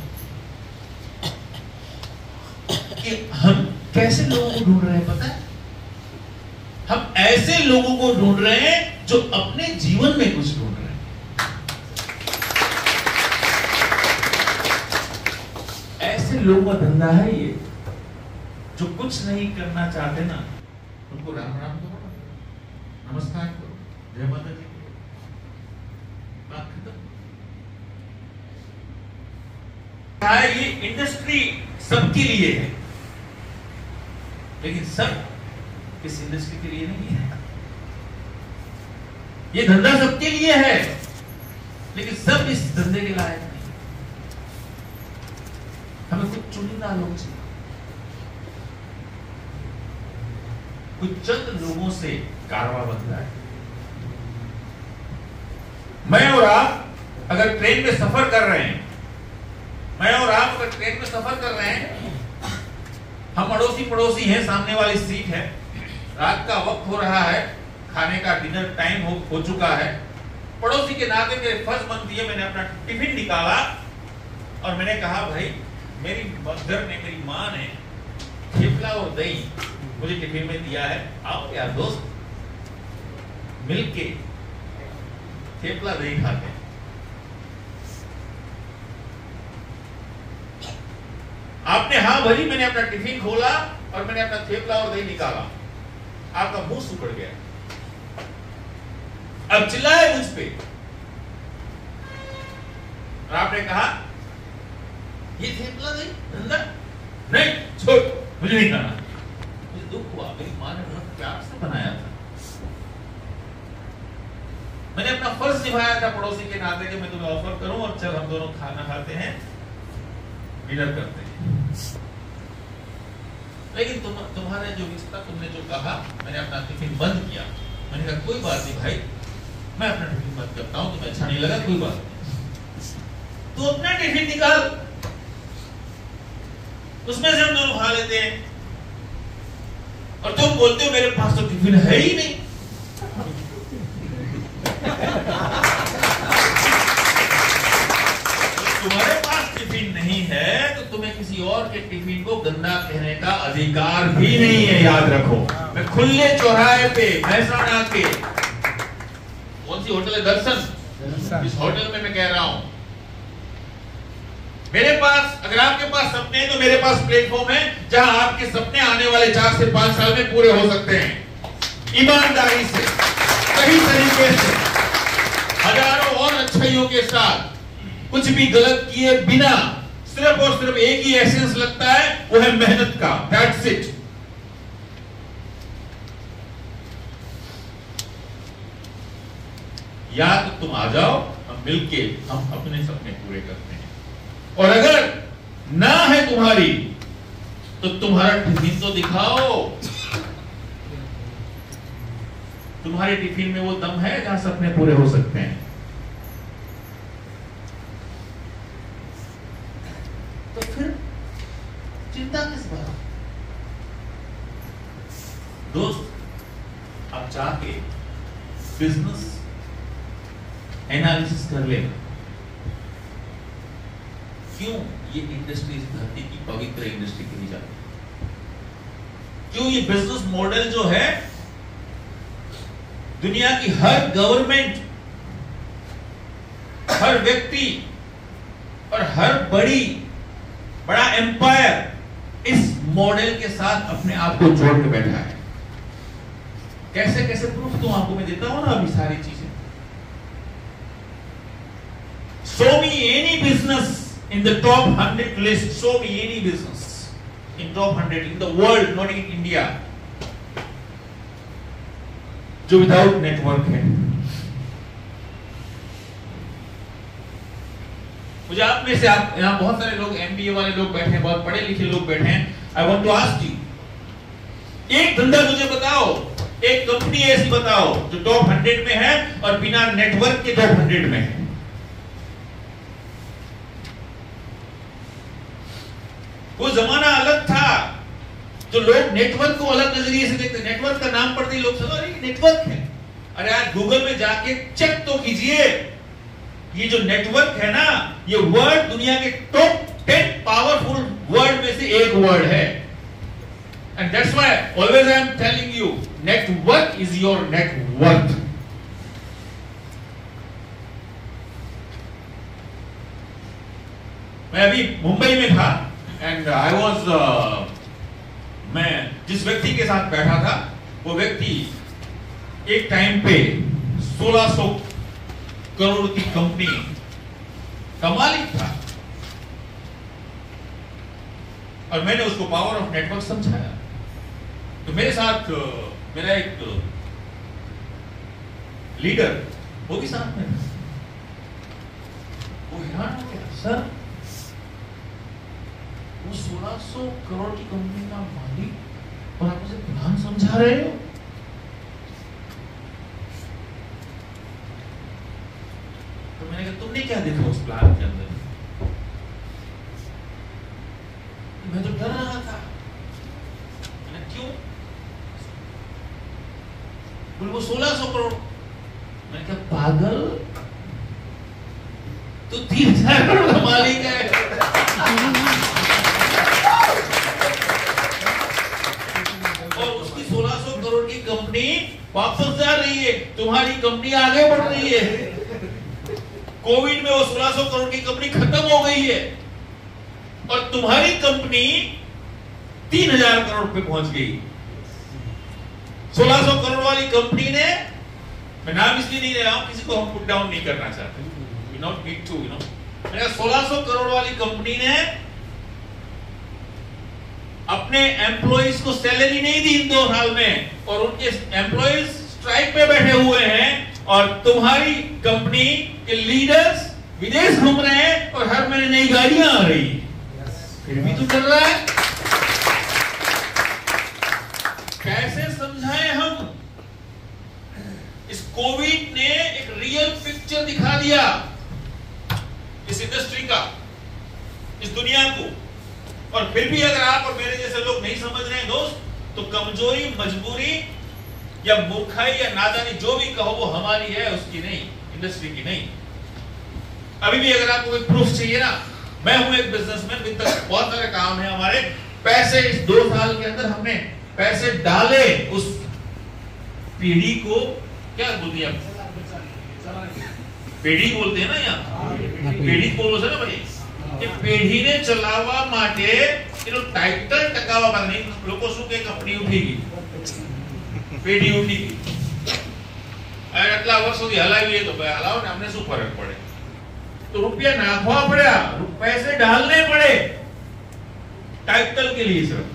कि हम कैसे लोगों को ढूंढ रहे हैं पता है? हम ऐसे लोगों को ढूंढ रहे हैं जो अपने जीवन में कुछ ढूंढ रहे हैं। ऐसे लोगों का धंधा है ये, जो कुछ नहीं करना चाहते ना, उनको राम राम करो, नमस्कार करो, जय माता दी करो, बात खत्म। ये इंडस्ट्री सबके लिए है, लेकिन सब इस इंडस्ट्री के लिए नहीं है। ये धंधा सबके लिए है, लेकिन सब इस धंधे के लायक नहीं। हमें कुछ चुनिंदा लोग चाहिए, कुछ चंद लोगों से कारवां बनता है। मैं और आप अगर ट्रेन में सफर कर रहे हैं, हम अड़ोसी पड़ोसी हैं, सामने वाली सीट है, रात का वक्त हो रहा है, खाने का डिनर टाइम हो चुका है, पड़ोसी के नाते मेरे फर्ज बनती है, मैंने अपना टिफिन निकाला और मैंने कहा भाई मेरी मदर ने, मेरी माँ ने थेपला और दही मुझे टिफिन में दिया है, आओ यार दोस्त मिलके थेपला दही खाते हैं। आपने हाँ भरी, मैंने अपना टिफिन खोला और मैंने अपना थेपला और दही निकाला, आपका मुंह सुखड़ गया, अब चिल्लाए मुझ पे और आपने कहा ये थेपला दही धंधा नहीं, छोड़, मुझे नहीं खाना। मुझे दुख हुआ, मेरी माँ ने बहुत प्यार से बनाया था, मैंने अपना फर्ज निभाया था पड़ोसी के नाते कि मैं तुम्हें ऑफर करूं और चल हम दोनों खाना खाते हैं, डिनर करते हैं। लेकिन तुम्हारे जो रिश्ता, तुमने जो कहा, मैंने अपना टिफिन बंद किया। मैंने कहा कोई बात नहीं भाई, मैं अपना टिफिन बंद करता हूं, तुम्हें अच्छा नहीं लगा कोई बात नहीं, तू अपना टिफिन निकाल, उसमें से हम दोनों खा लेते हैं। और तुम बोलते हो मेरे पास तो टिफिन है ही नहीं। तुम्हारे पास टिफिन नहीं है तो तुम्हें किसी और के टिफिन को गंदा कहने का अधिकार भी नहीं है, याद रखो। मैं खुले चौराहे पे महसाणा के, कौन सी होटल है, दर्शन, इस होटल में मैं कह रहा हूं, मेरे पास, अगर आपके पास सपने हैं तो मेरे पास प्लेटफॉर्म है जहां आपके सपने आने वाले 4 से 5 साल में पूरे हो सकते हैं, ईमानदारी से, सही तरीके से, हजारों और अच्छाइयों के साथ, कुछ भी गलत किए बिना। सिर्फ और सिर्फ एक ही एसेंस लगता है, वो है मेहनत का, दैट्स इट। या तो तुम आ जाओ, हम मिलके हम अपने सपने पूरे करते हैं, और अगर ना है तुम्हारी तो तुम्हारा टिफिन तो दिखाओ, तुम्हारे टिफिन में वो दम है जहां सपने पूरे हो सकते हैं। तो फिर चिंता किस बात? दोस्त, आप चाहके बिजनेस एनालिसिस कर लेना, क्यों ये इंडस्ट्री इस धरती की पवित्र इंडस्ट्री कही जाती है, क्यों ये बिजनेस मॉडल जो है दुनिया की हर गवर्नमेंट, हर व्यक्ति और हर बड़ा एम्पायर इस मॉडल के साथ अपने आप को जोड़ के बैठा है। कैसे कैसे प्रूफ तो आपको मैं देता हूं ना अभी सारी चीजें। Show me any business in the top 100 list. Show me any business in top 100 in the world, not in India, जो विदाउट नेटवर्क है। मुझे आप में से, आप यहाँ बहुत सारे लोग MBA वाले लोग बैठे हैं, बहुत पढ़े लिखे लोग बैठे हैं। I want to ask you, एक धंधा मुझे बताओ, एक कंपनी ऐसी बताओ जो टॉप 100 में है और बिना नेटवर्क के टॉप 100 में है। वो जमाना अलग था तो लोग नेटवर्क को अलग नजरिए से देखते। नेटवर्क का नाम पढ़ते ही लोग समझ अरे नेटवर्क है। अरे आज गूगल में जाके चेक तो कीजिए, ये जो नेटवर्क है ना, ये वर्ड दुनिया के टॉप 10 पावरफुल वर्ड में से एक वर्ड है। And that's why always I am telling you, network is your net worth. मैं अभी मुंबई में था एंड आई वॉज, मैं जिस व्यक्ति के साथ बैठा था वो व्यक्ति एक टाइम पे 1600 करोड़ की कंपनी का मालिक था और मैंने उसको पावर ऑफ नेटवर्क समझाया। तो मेरे साथ मेरा एक लीडर वो भी साथ में था। वो हैरान हो गया, सर वो 1600 करोड़ की कंपनी का मालिक और आप उसे प्लान समझा रहे हो? तो मैंने कहा तुमने क्या देखा उस प्लान के अंदर? मैं तो डर रहा था। मैंने क्यों? बोले वो 1600 करोड़। मैंने कहा पागल, तो 3000 करोड़ का मालिक है। और उसकी 1600 करोड़ की कंपनी वापस जा रही है, तुम्हारी कंपनी आगे बढ़ रही है। कोविड में वो 1600 करोड़ की कंपनी खत्म हो गई है और तुम्हारी कंपनी 3000 करोड़ पे पहुंच गई। 1600 करोड़ वाली कंपनी ने, मैं नाम इसलिए नहीं ले रहा हूं, किसी को हम पुट डाउन नहीं करना चाहते, we not need to, you know। 1600 crore वाली कंपनी ने अपने एम्प्लॉइज को सैलरी नहीं दी इन 2 साल में और उनके एम्प्लॉइज स्ट्राइक पे बैठे हुए हैं और तुम्हारी कंपनी के लीडर्स विदेश घूम रहे हैं और हर महीने नई गाड़ियां आ रही, फिर भी तो कर रहा है। कैसे समझाएं हम? इस कोविड ने एक रियल पिक्चर दिखा दिया इस इंडस्ट्री का, इस दुनिया को। और फिर भी अगर आप और मेरे जैसे लोग नहीं समझ रहे हैं दोस्त, तो कमजोरी, मजबूरी या मूर्खाई या नादानी जो भी कहो वो हमारी है, उसकी नहीं, इंडस्ट्री की नहीं। अभी भी अगर आपको कोई प्रूफ चाहिए ना, मैं हूं एक बिजनेसमैन, अभी तक बहुत सारे काम है हमारे। पैसे इस 2 साल के अंदर हमने पैसे डाले उस पीढ़ी को, क्या बोलते हैं पेढ़ी बोलते हैं ना यहाँ, पेढ़ी बोलो से ना भाई, ये पेढ़ी ने चलावा माटे એનો ટાઇટલ ટકાવવા માટે લોકો શું કે કંપની ઉઠી ગઈ, પેઢી ઉઠી ગઈ, આટલા વર્ષોથી હલાવીએ તો ભાઈ હલાવો ને, અમને શું ફરક પડે? तो रुपया नाखवा पड़ा, पैसे डालने पड़े टाइटल के लिए सिर्फ।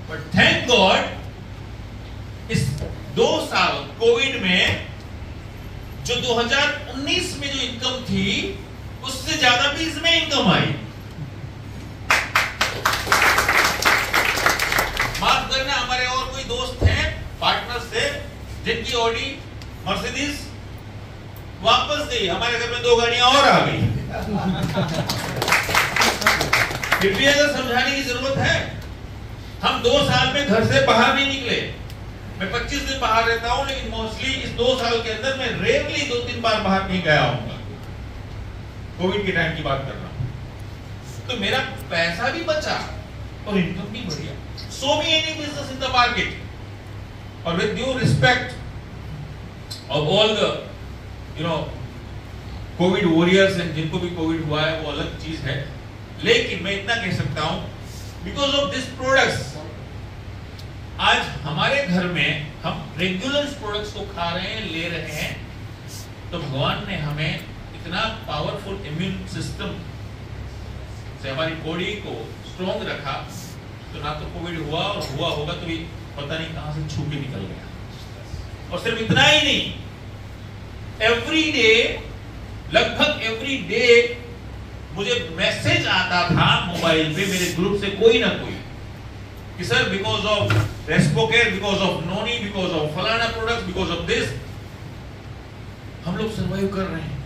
बट थैंक गॉड इस 2 साल कोविड में जो 2019 में जो इनकम थी उससे ज्यादा भी इसमें इनकम आई। माफ करना, हमारे और कोई दोस्त हैं पार्टनर्स थे, जिनकी ऑडी मर्सिडीज वापस गई, हमारे घर में 2 गाड़ियां और आ गई। फिर भी अगर समझाने की जरूरत है, हम 2 साल में घर से बाहर नहीं निकले। मैं 25 दिन बाहर रहता हूं, लेकिन मोस्टली इस 2 साल के अंदर मैं रेयरली 2-3 बार बाहर नहीं गया हूं। कोविड के टाइम की बात कर रहा हूं। तो मेरा पैसा भी बचा और इनकम भी बढ़िया। So be any business in the market, और with due respect of all the Covid warriors and जिनको भी कोविड हुआ है वो अलग चीज है, लेकिन मैं इतना कह सकता हूं बिकॉज ऑफ दिस प्रोडक्ट्स आज हमारे घर में हम रेगुलर प्रोडक्ट्स को खा रहे हैं, ले रहे हैं, तो भगवान ने हमें इतना पावरफुल इम्यून सिस्टम से हमारी बॉडी को स्ट्रॉन्ग रखा, तो ना तो कोविड हुआ और हुआ होगा तो भी पता नहीं कहां से छू के निकल गया। और सिर्फ इतना ही नहीं, एवरी डे, लगभग एवरी डे मुझे मैसेज आता था मोबाइल पे मेरे ग्रुप से कोई ना कोई कि sir because of Respocare, because of noni, because of फलाना प्रोडक्ट, बिकॉज ऑफ दिस हम लोग सर्वाइव कर रहे हैं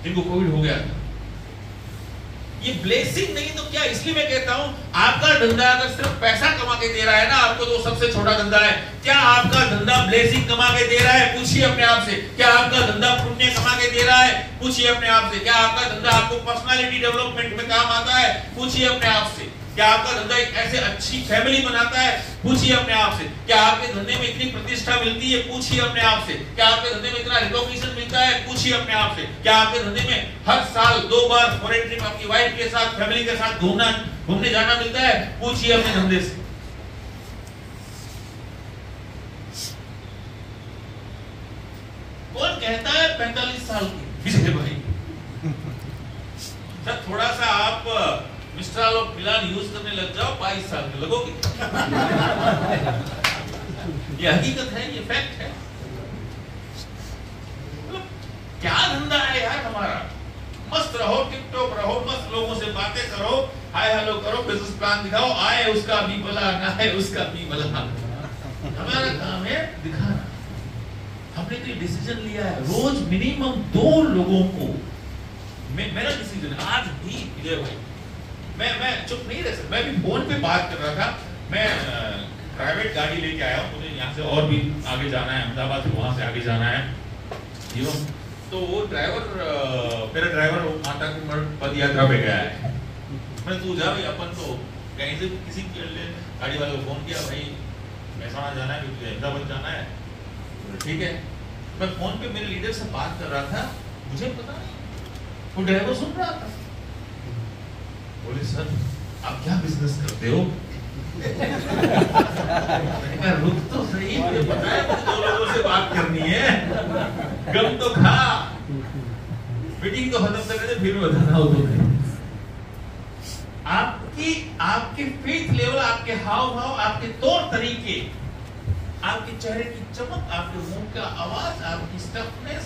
जिनको कोविड हो गया था। ये ब्लेसिंग नहीं तो क्या? इसलिए मैं कहता हूं आपका धंधा अगर सिर्फ पैसा कमा के दे रहा है ना आपको, तो सबसे छोटा धंधा है। क्या आपका धंधा ब्लेसिंग कमा के दे रहा है? पूछिए अपने आप से। क्या आपका धंधा पुण्य कमा के दे रहा है? पूछिए अपने आप से। क्या आपका धंधा आपको पर्सनालिटी डेवलपमेंट में काम आता है? पूछिए अपने आप से। क्या आपका धंधा एक ऐसे अच्छी फैमिली बनाता है? पूछिए अपने आप से। क्या आपके धंधे में इतनी प्रतिष्ठा मिलती है? पूछिए अपने आप से। क्या आपके धंधे में इतना रिकॉग्निशन मिलता है? पूछिए अपने आप से। क्या आपके धंधे में हर साल 2 बार फॉरेन ट्रिप अपनी वाइफ के साथ, फैमिली के साथ घूमने जाना मिलता है? पूछिए अपने धंधे से। कौन कहता है 45 साल के विजय भाई? सर थोड़ा सा आप मिस्ट्राल और पिलान यूज करने लग जाओ, 22 साल में लगोगे। ये हकीकत है, ये फैक्ट है। क्या धंधा है यार हमारा? मस्त रहो, टिकटॉक रहो, मस्त लोगों से बातें करो, हाय हेलो करो, बिजनेस प्लान दिखाओ, आए उसका भी भला, ना है उसका भी भला। हमारा काम है दिखाना। हमने कोई डिसीजन लिया है, रोज मिनिमम 2 लोगों को, मेरा डिसीजन आज भी विजय भाई, मैं चुप नहीं रह सकता। मैं भी फोन पे बात कर रहा था, मैं प्राइवेट गाड़ी लेके आया हूँ, मुझे यहाँ से और भी आगे जाना है, अहमदाबाद से वहां से आगे जाना है, तो वो ड्राइवर, मेरा ड्राइवर माता की पद यात्रा पे गया है। मैं तू जा भाई, अपन तो कहीं से किसी गाड़ी वाले को फोन किया, भाई महसाना जाना है, क्योंकि अहमदाबाद जाना है, ठीक है। मैं फोन पे मेरे लीडर से बात कर रहा था, मुझे पता नहीं वो ड्राइवर सुन रहा था। बोले सर आप क्या बिजनेस करते हो? रुक तो सही, मुझे पता है मुझे 2 लोगों से बात करनी है, गम तो खा, मीटिंग तो खत्म करने से फिर बताना हो तो। आपके फेथ लेवल, आपके हाव भाव, आपके तौर तरीके, आपके चेहरे की चमक, आपके मुंह का आवाज, आपकी स्टफनेस,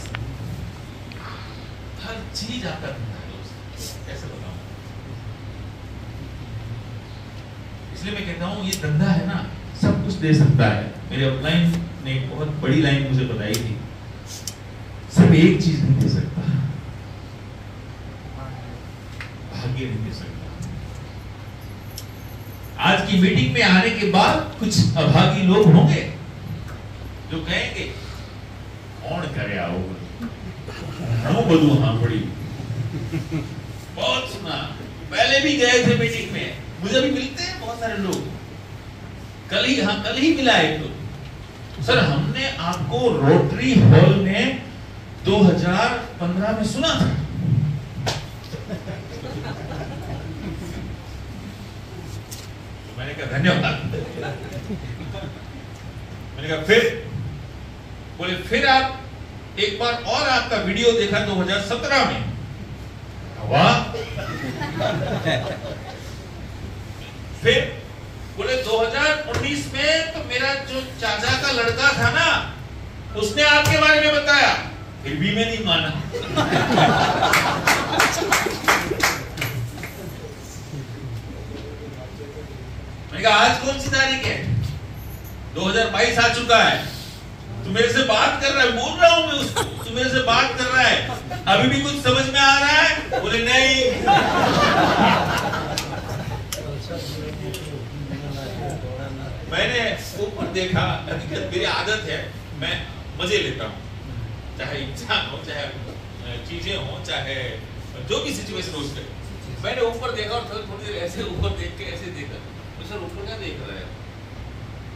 हर चीज आपका धंधा है। कैसे बताऊं? इसलिए मैं कहता हूं ये धंधा है ना, सब कुछ दे सकता है। मेरे अपलाइन ने एक बहुत बड़ी लाइन मुझे बताई थी, सिर्फ एक चीज नहीं दे सकता, भाग्य नहीं दे सकता। आज की मीटिंग में आने के बाद कुछ अभागी लोग होंगे जो कहेंगे कौन करे आओ बदू, हाँ बड़ी बहुत सुना, पहले भी गए थे मीटिंग में, मुझे भी मिलते हैं बहुत सारे लोग। कल ही मिला एक तो, सर हमने आपको रोटरी हॉल में 2015 में सुना था। मैंने कहा धन्यवाद। मैंने कहा फिर? बोले फिर आप एक बार और आपका वीडियो देखा 2017 में। वाह। फिर बोले 2019 में तो मेरा जो चाचा का लड़का था ना, उसने आपके बारे में बताया, फिर भी मैं नहीं माना। मैंने कहा आज कौन सी तारीख है? 2022 आ चुका है, तू मेरे से बात कर रहा है, बोल रहा हूं मैं उसको, तू मेरे से बात कर रहा है, अभी भी कुछ समझ में आ रहा है? बोले नहीं। मैंने ऊपर देखा, हकीकत मेरी आदत है, मैं मजे लेता हूँ, चाहे इंसान हो, चाहे चीजें हो, चाहे जो भी सिचुएशन हो उसमें। मैंने ऊपर देखा और थोड़ी देर ऐसे ऊपर देख के ऐसे देखा, तो सर ऊपर क्या देख रहा है?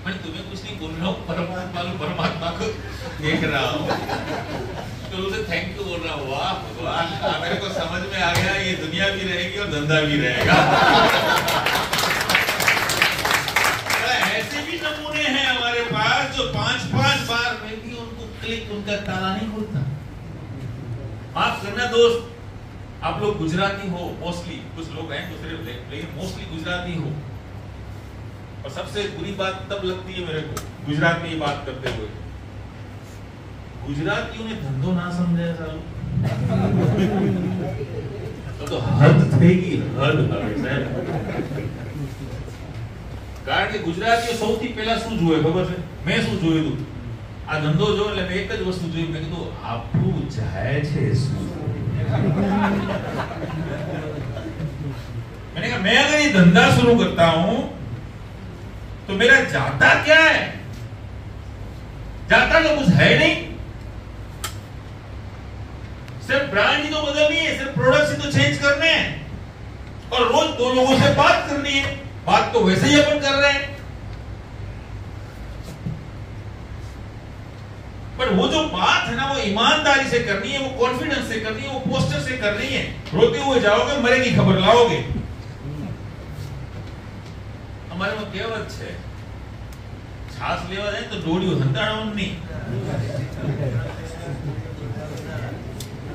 मैं तुम्हें कुछ नहीं बोल रहा हूँ, परमात्मा को देख रहा हूँ। तो उसे थैंक यू बोल रहा हूँ। वाह भगवान, मेरे को समझ में आ गया, ये दुनिया भी रहेगी और धंधा भी रहेगा। ऐसे भी नमूने हैं हमारे पास जो 5-5 बार में भी उनको क्लिक, उनका ताला नहीं खुलता। माफ करना दोस्त, आप लोग गुजराती हो मोस्टली, कुछ लोग हैं दूसरे, लेकिन मोस्टली गुजराती हो। और सबसे बुरी बात तब लगती है मेरे को गुजरात में ये बात करते हुए, गुजरातियों ने धंधो ना समझे सालो, तो हद थेगी, हद हद। કારણ કે ગુજરાતીઓ સૌથી પહેલા શું જોવે ખબર છે? મેં શું જોયું હતું, આ ધંધો જો એટલે મેં એક જ વસ્તુ જોઈ, મેં કીધું આપણું જાય છે શું? मैंने कहा मैं अगर ये धंधा शुरू करता हूं तो मेरा जाता क्या है? जाता तो कुछ है नहीं, सिर्फ ब्रांड ही तो बदलनी है, सिर्फ प्रोडक्ट्स ही तो चेंज करने हैं, और रोज 2 लोगों से बात करनी है। बात तो वैसे ही अपन कर रहे हैं, पर वो जो बात है ना, वो ईमानदारी से करनी है, वो कॉन्फिडेंस से करनी है, वो पोस्टर से करनी है। रोते हुए जाओगे, मरे की खबर लाओगे। हमारे में कहेवत है, छास लेवा जाए तो डोडियो हंताड़ाउन नहीं।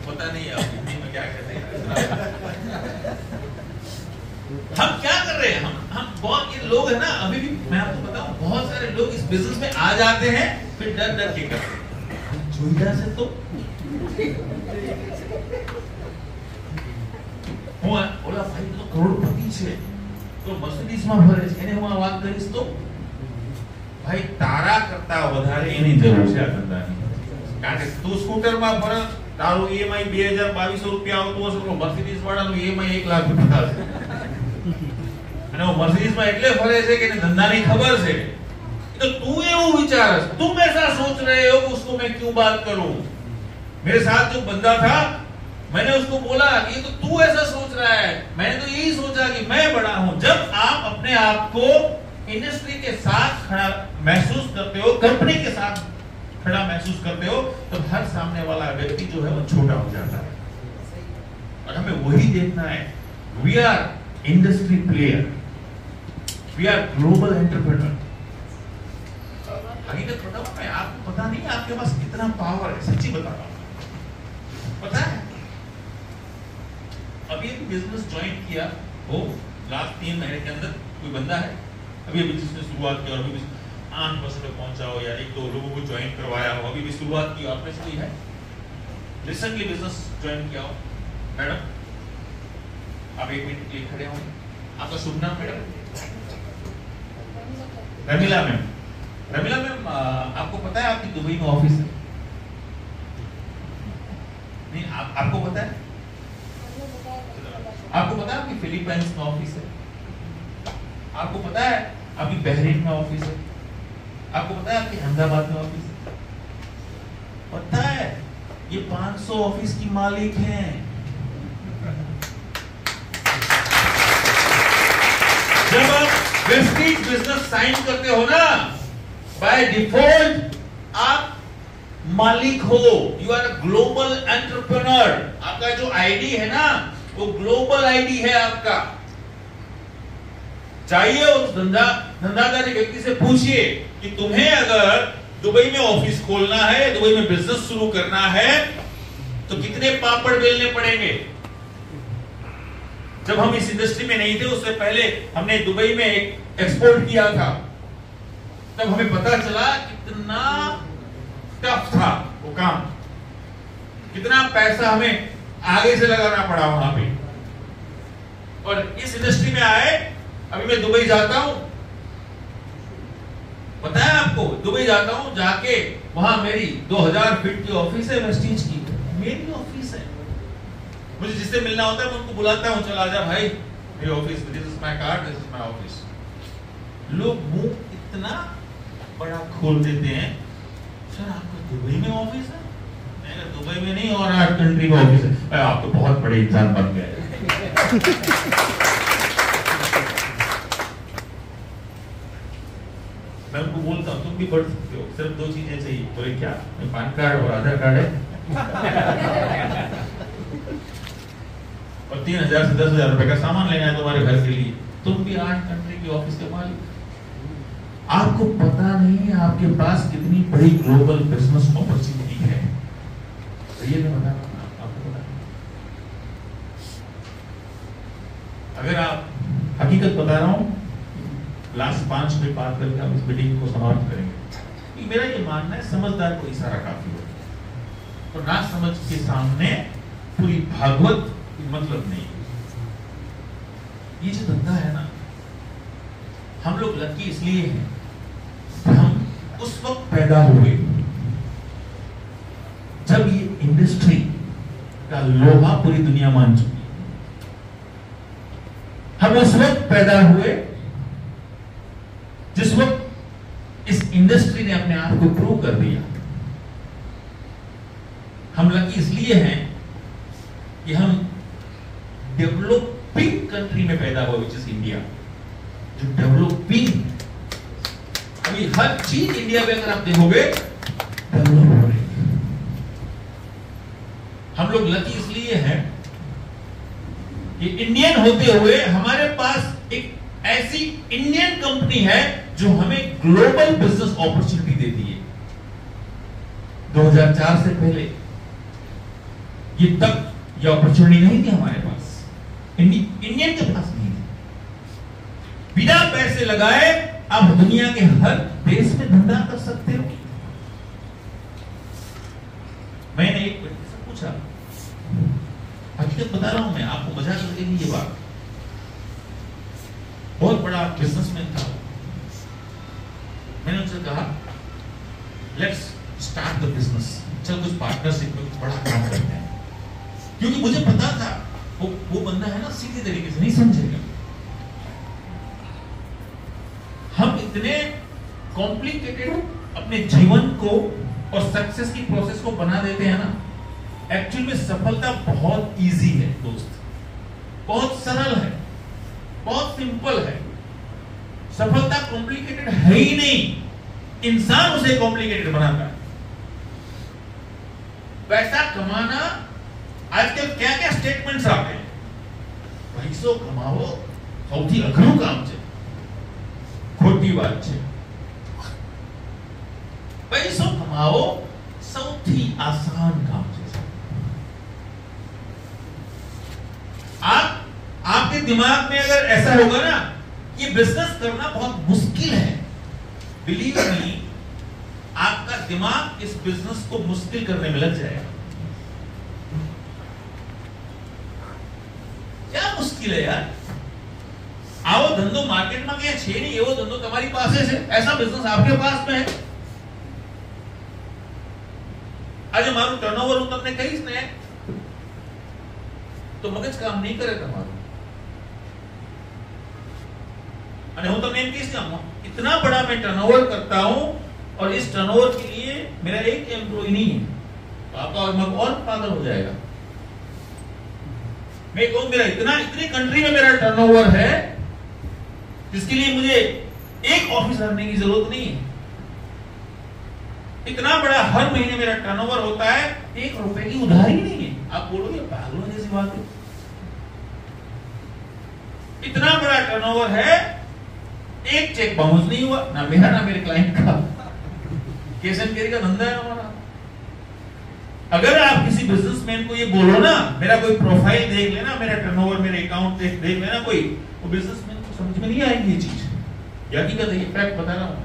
पता नहीं आप हिंदी में क्या कहते हैं। हम क्या कर रहे हैं? हम बहुत, ये लोग है ना, अभी भी मैं आपको बताऊं, बहुत सारे लोग इस बिजनेस में आ जाते हैं, फिर डर डर के करते हैं। सुविधा से तो बोला भाई तो करोड़पति છે, તો મર્સિડીઝમાં ફરે છે, એને હું આ વાત કરીશ તો ભાઈ તારા કરતા વધારે એની જરૂર છે આ ધંધાની। કારણ કે તું સ્કૂટરમાં ફરે, તારું ઈએમઆઈ 2200 રૂપિયા આવતું હશે, તો મર્સિડીઝ વાળાનું ઈએમઆઈ 1 લાખ રૂપિયા થશે। અને वो मर्सिडीज में એટલે ફરે છે કે એને ધંધાની ખબર છે। तो तू એવું વિચારસ, तुम ऐसा सोच रहे हो कि उसको मैं क्यों बात करूं? मेरे साथ जो बंदा था, मैंने उसको बोला कि तो तू ऐसा सोच रहा है, मैंने तो यही सोचा कि मैं बड़ा हूं। जब आप अपने आप को इंडस्ट्री के साथ खड़ा महसूस करते हो, कंपनी के साथ खड़ा महसूस करते हो, तो हर सामने वाला व्यक्ति जो है वो छोटा हो जाता है। और हमें वही देखना है। We are industry player, we are global entrepreneur. हकीकत बताऊं मैं आपको, पता नहीं आपके पास कितना पावर है, सच्ची बता रहा हूं। पता है अभी एक बिजनेस ज्वाइन किया वो लास्ट 3 महीने के अंदर, कोई बंदा है अभी बिजनेस में शुरुआत किया और अभी 8% पे पहुंचा हो, या 1-2 लोगों को ज्वाइन करवाया हो, अभी भी शुरुआत की आपने से कोई है रिसेंटली बिजनेस ज्वाइन किया हो? मैडम आप 1 मिनट के लिए खड़े होंगे, आपका शुभ नाम madam? Ramila ma'am. Ramila ma'am, आपको पता है आपकी दुबई में ऑफिस है? नहीं, आपको पता है? आपको पता है आपकी फिलीपींस में ऑफिस है? आपको पता है आपकी बहरीन में ऑफिस है? आपको पता है आपकी अहमदाबाद में ऑफिस है? पता है ये 500 ऑफिस की मालिक हैं। जब आप प्रेस्टीज बिजनेस साइन करते हो ना, बाय डिफॉल्ट आप मालिक हो, you are a global entrepreneur. आपका जो आईडी है ना, वो ग्लोबल आईडी है आपका। चाहिए उस धंधादारी व्यक्ति से पूछिए कि तुम्हें अगर दुबई में ऑफिस खोलना है, दुबई में बिजनेस शुरू करना है, तो कितने पापड़ बेलने पड़ेंगे। जब हम इस इंडस्ट्री में नहीं थे, उससे पहले हमने दुबई में एक एक्सपोर्ट किया था, तब हमें पता चला कितना टफ था वो काम, कितना पैसा हमें आगे से लगाना पड़ा वहां पे। और इस इंडस्ट्री में आए, अभी मैं दुबई जाता हूं, पता है आपको, दुबई जाता हूं, जाके वहां मेरी 2000 फीट की ऑफिस है वेस्टीज की, मेरी ऑफिस है। मुझे जिससे मिलना होता है मैं उनको बुलाता हूँ, चल आजा भाई मेरी office, this is my card, this is my office. लोग मुंह इतना बड़ा खोल देते हैं, सर आपका दुबई में ऑफिस है? मैं दुबई में नहीं और 8 कंट्री में ऑफिस है। आप तो बहुत बड़े इंसान बन गए। मैं उनको बोलता हूँ तुम भी बढ़ सकते हो, सिर्फ 2 चीजें चाहिए। बोले क्या? पैन कार्ड और आधार कार्ड है और 3000 से 10,000 रुपए का सामान लेना है तुम्हारे घर के लिए। तुम भी 8 कंट्री की ऑफिस के मालिक। आपको पता नहीं है आपके पास कितनी बड़ी ग्लोबल बिजनेस अपॉर्चुनिटी है। तो ये मैं बता रहा हूं, आपको पता नहीं। अगर आप हकीकत बता रहा हूं, लास्ट 5 मिनट बात करके हम इस मीटिंग को समाप्त करेंगे। मेरा ये मानना है समझदार को इशारा काफी होता है, तो ना समझ के सामने पूरी भागवत मतलब नहीं। ये जो धंधा है ना, हम लोग लकी इसलिए हैं, हम उस वक्त पैदा हुए जब ये इंडस्ट्री का लोहा पूरी दुनिया मान चुकी। हम उस वक्त पैदा हुए जिस वक्त इस इंडस्ट्री ने अपने आप को प्रूव कर दिया। हम लकी इसलिए हैं कि हम डेवलपिंग कंट्री में पैदा हुए, विच इज इंडिया। जो डेवलपिंग, अभी हर चीज इंडिया में अगर आप देखोगे डेवलप हो रही है। हम लोग लकी इसलिए हैं कि इंडियन होते हुए हमारे पास एक ऐसी इंडियन कंपनी है जो हमें ग्लोबल बिजनेस अपॉर्चुनिटी देती है। 2004 से पहले ये तक ये अपॉर्चुनिटी नहीं थी हमारे पास, इंडियन के पास नहीं थी। बिना पैसे लगाए आप दुनिया के हर देश में धंधा कर सकते हो। मैंने एक व्यक्ति से पूछा, हकीकत बता रहा हूं मैं आपको, मजाक लगेगी ये बात। बहुत बड़ा बिजनेसमैन था। मैंने उनसे कहा लेट्स स्टार्ट द बिजनेस, चल कुछ पार्टनरशिप में कुछ बड़ा काम करते हैं। क्योंकि मुझे पता था वो बंदा है ना सीधे तरीके से नहीं समझेगा। हम इतने कॉम्प्लिकेटेड अपने जीवन को और सक्सेस की प्रोसेस को बना देते हैं ना, एक्चुअल में सफलता बहुत इजी है दोस्त, बहुत सरल है, बहुत सिंपल है। सफलता कॉम्प्लिकेटेड है ही नहीं, इंसान उसे कॉम्प्लिकेटेड बनाता है। पैसा कमाना, आजकल क्या क्या स्टेटमेंट्स आते हैं, पैसो कमाओ સૌથી અઘરું કામ છે, ખોટી વાત છે। पैसो कमाओ સૌથી આસાન કામ છે। आपके दिमाग में अगर ऐसा होगा ना ये बिजनेस करना बहुत मुश्किल है, बिलीव मी, आपका दिमाग इस बिजनेस को मुश्किल करने में लग जाएगा। क्या मुश्किल है यार? आओ धंधो मार्केट में क्या छे नहीं, एवो धंधो तुम्हारी पास है, ऐसा बिजनेस आपके पास में है। आज मारू टर्नओवर हूं तमने कहीश ने तो मगज काम नहीं करे તમારું। અને હું તમને એમ કહીશ કે इतना बड़ा मैं टर्नओवर करता हूं और इस टर्नओवर के लिए मेरा एक एम्प्लॉय नहीं है, तो आपका और पागल हो जाएगा। मैं कहूं मेरा इतनी कंट्री में मेरा टर्नओवर है जिसके लिए मुझे एक ऑफिस रखने की जरूरत नहीं है। इतना बड़ा हर महीने मेरा टर्नओवर होता है, 1 रुपए की उधारी नहीं है। आप बोलोगे पागलों जैसी बात है। इतना बड़ा टर्नओवर है, एक चेक बाउंस नहीं हुआ, ना मेरा ना मेरे क्लाइंट का। कैश एंड कैरी का धंधा है हमारा। अगर आप किसी बिजनेसमैन को ये बोलो ना, मेरा कोई प्रोफाइल देख लेना, मेरा टर्नओवर, मेरे अकाउंट देख लेना कोई, वो बिजनेसमैन को समझ में नहीं आएगी ये चीज। हकीकत है, ये फैक्ट बता रहा हूं।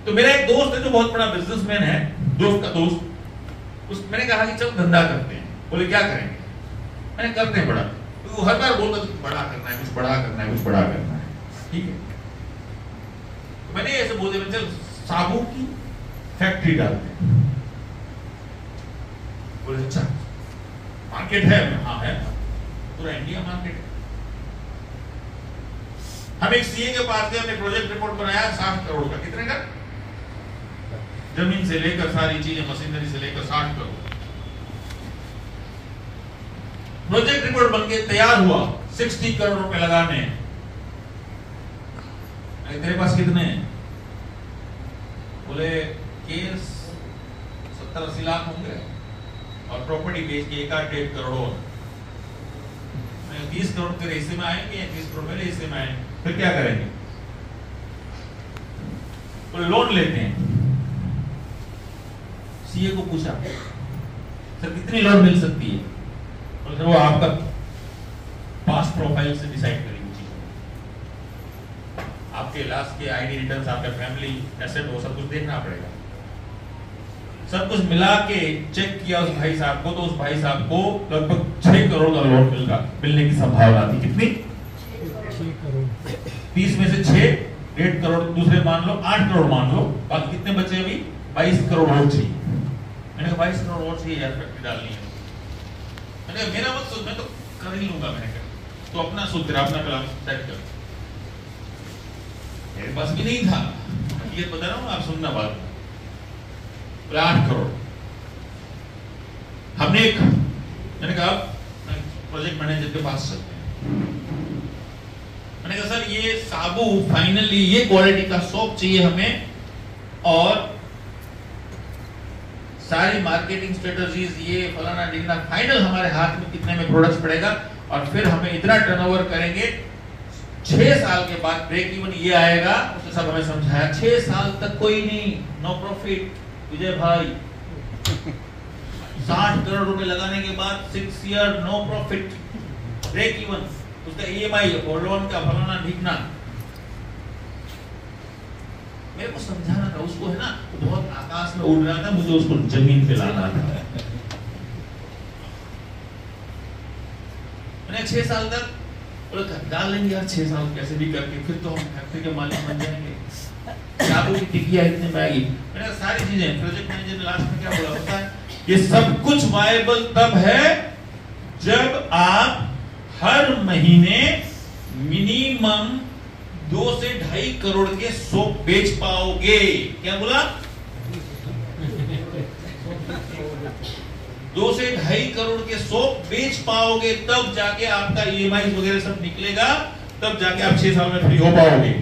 तो मेरा एक दोस्त है जो बहुत बड़ा बिजनेसमैन है, दोस्त का दोस्त, मैंने कहा कि चल धंधा करते हैं। बोले क्या करेंगे? मैंने करते हैं बड़ा। तो वो हर बार बोलता कुछ बड़ा करना है, कुछ बड़ा करना है, कुछ बड़ा करना है। ठीक है, तो मैंने ऐसे बोले चल साबुन की फैक्ट्री डालते हैं। बोले अच्छा मार्केट है? हाँ है, पूरा इंडिया मार्केट है। हम एक सीए के पास गए, हमने प्रोजेक्ट रिपोर्ट बनाया 60 करोड़ का। कितने का? जमीन से लेकर सारी चीजें, मशीनरी से लेकर 60 करोड़। प्रोजेक्ट रिपोर्ट बनके तैयार हुआ, 60 करोड़ रुपए लगाने हैं। तेरे पास कितने हैं? बोले केस 70-80 लाख होंगे और प्रॉपर्टी बेच के 1-1.5 करोड़ और 20 करोड़ तेरे हिस्से में आएंगे या 20 करोड़ मेरे हिस्से में आएंगे, फिर क्या करेंगे? बोले लोन लेते हैं। सीए को पूछा सर कितनी लोन मिल सकती है? बोले सर वो आपका पास्ट प्रोफाइल से डिसाइड करेगी चीज, आपके लास्ट के आईडी रिटर्न्स, आपका फैमिली एसेट, वो सब कुछ देखना पड़ेगा। सब कुछ मिला के चेक किया उस भाई साहब को, तो उस भाई साहब को लगभग 6 करोड़ का लोन मिलने की संभावना थी। कितनी? 6 करोड़। 30 में से 6, 1.5 करोड़ दूसरे मान लो, 8 करोड़ मान लो, बाकी कितने बचे? अभी 22 करोड़ और चाहिए। मैंने कहा 22 करोड़ और चाहिए यार, फैक्ट्री डालनी है। मैंने कहा मेरा मत सोच, मैं तो कर ही लूंगा। मैंने कहा तो अपना सोच, तेरा अपना प्लान सेट कर। मेरे पास भी नहीं था, ये बता रहा हूँ, आप सुनना बात। 8 करोड़ हमने एक, मैंने कहा प्रोजेक्ट मैनेजर के पास चलते हैं। मैंने कहा सर ये साबू फाइनली ये क्वालिटी का सोप चाहिए हमें, और सारी मार्केटिंग स्ट्रेटजीज ये फलाना ढिंगना, फाइनल हमारे हाथ में कितने में प्रोडक्ट्स पड़ेगा, और फिर हमें इतना टर्नओवर करेंगे, 6 साल के बाद ब्रेक इवन ये आएगा। उसने सब हमें समझाया, 6 साल तक कोई नहीं, नो प्रॉफिट विजय भाई। 60 करोड़ रुपए लगाने के बाद 6 year no profit, break even, उसका ईएमआई और लोन का फलाना ढिकना। मेरे को समझाना था उसको, है ना, वो बहुत आकाश में उड़ रहा था, मुझे उसको जमीन पे लाना था। मैंने 6 साल तक डाल लेंगे यार, 6 साल कैसे भी करके, फिर तो हम फैक्ट्री के मालिक बन जाएंगे। साबू की टिकिया इतने में आएगी। मैंने सारी चीजें, प्रोजेक्ट मैनेजर ने लास्ट में क्या बोला होता है, ये सब कुछ वायबल तब है जब आप हर महीने मिनिमम 2 से 2.5 करोड़ के सोप बेच पाओगे। क्या बोला? 2 से 2.5 करोड़ के सोप बेच पाओगे, तब जाके आपका ईएमआई वगैरह सब निकलेगा, तब जाके आप 6 साल में फ्री हो पाओगे।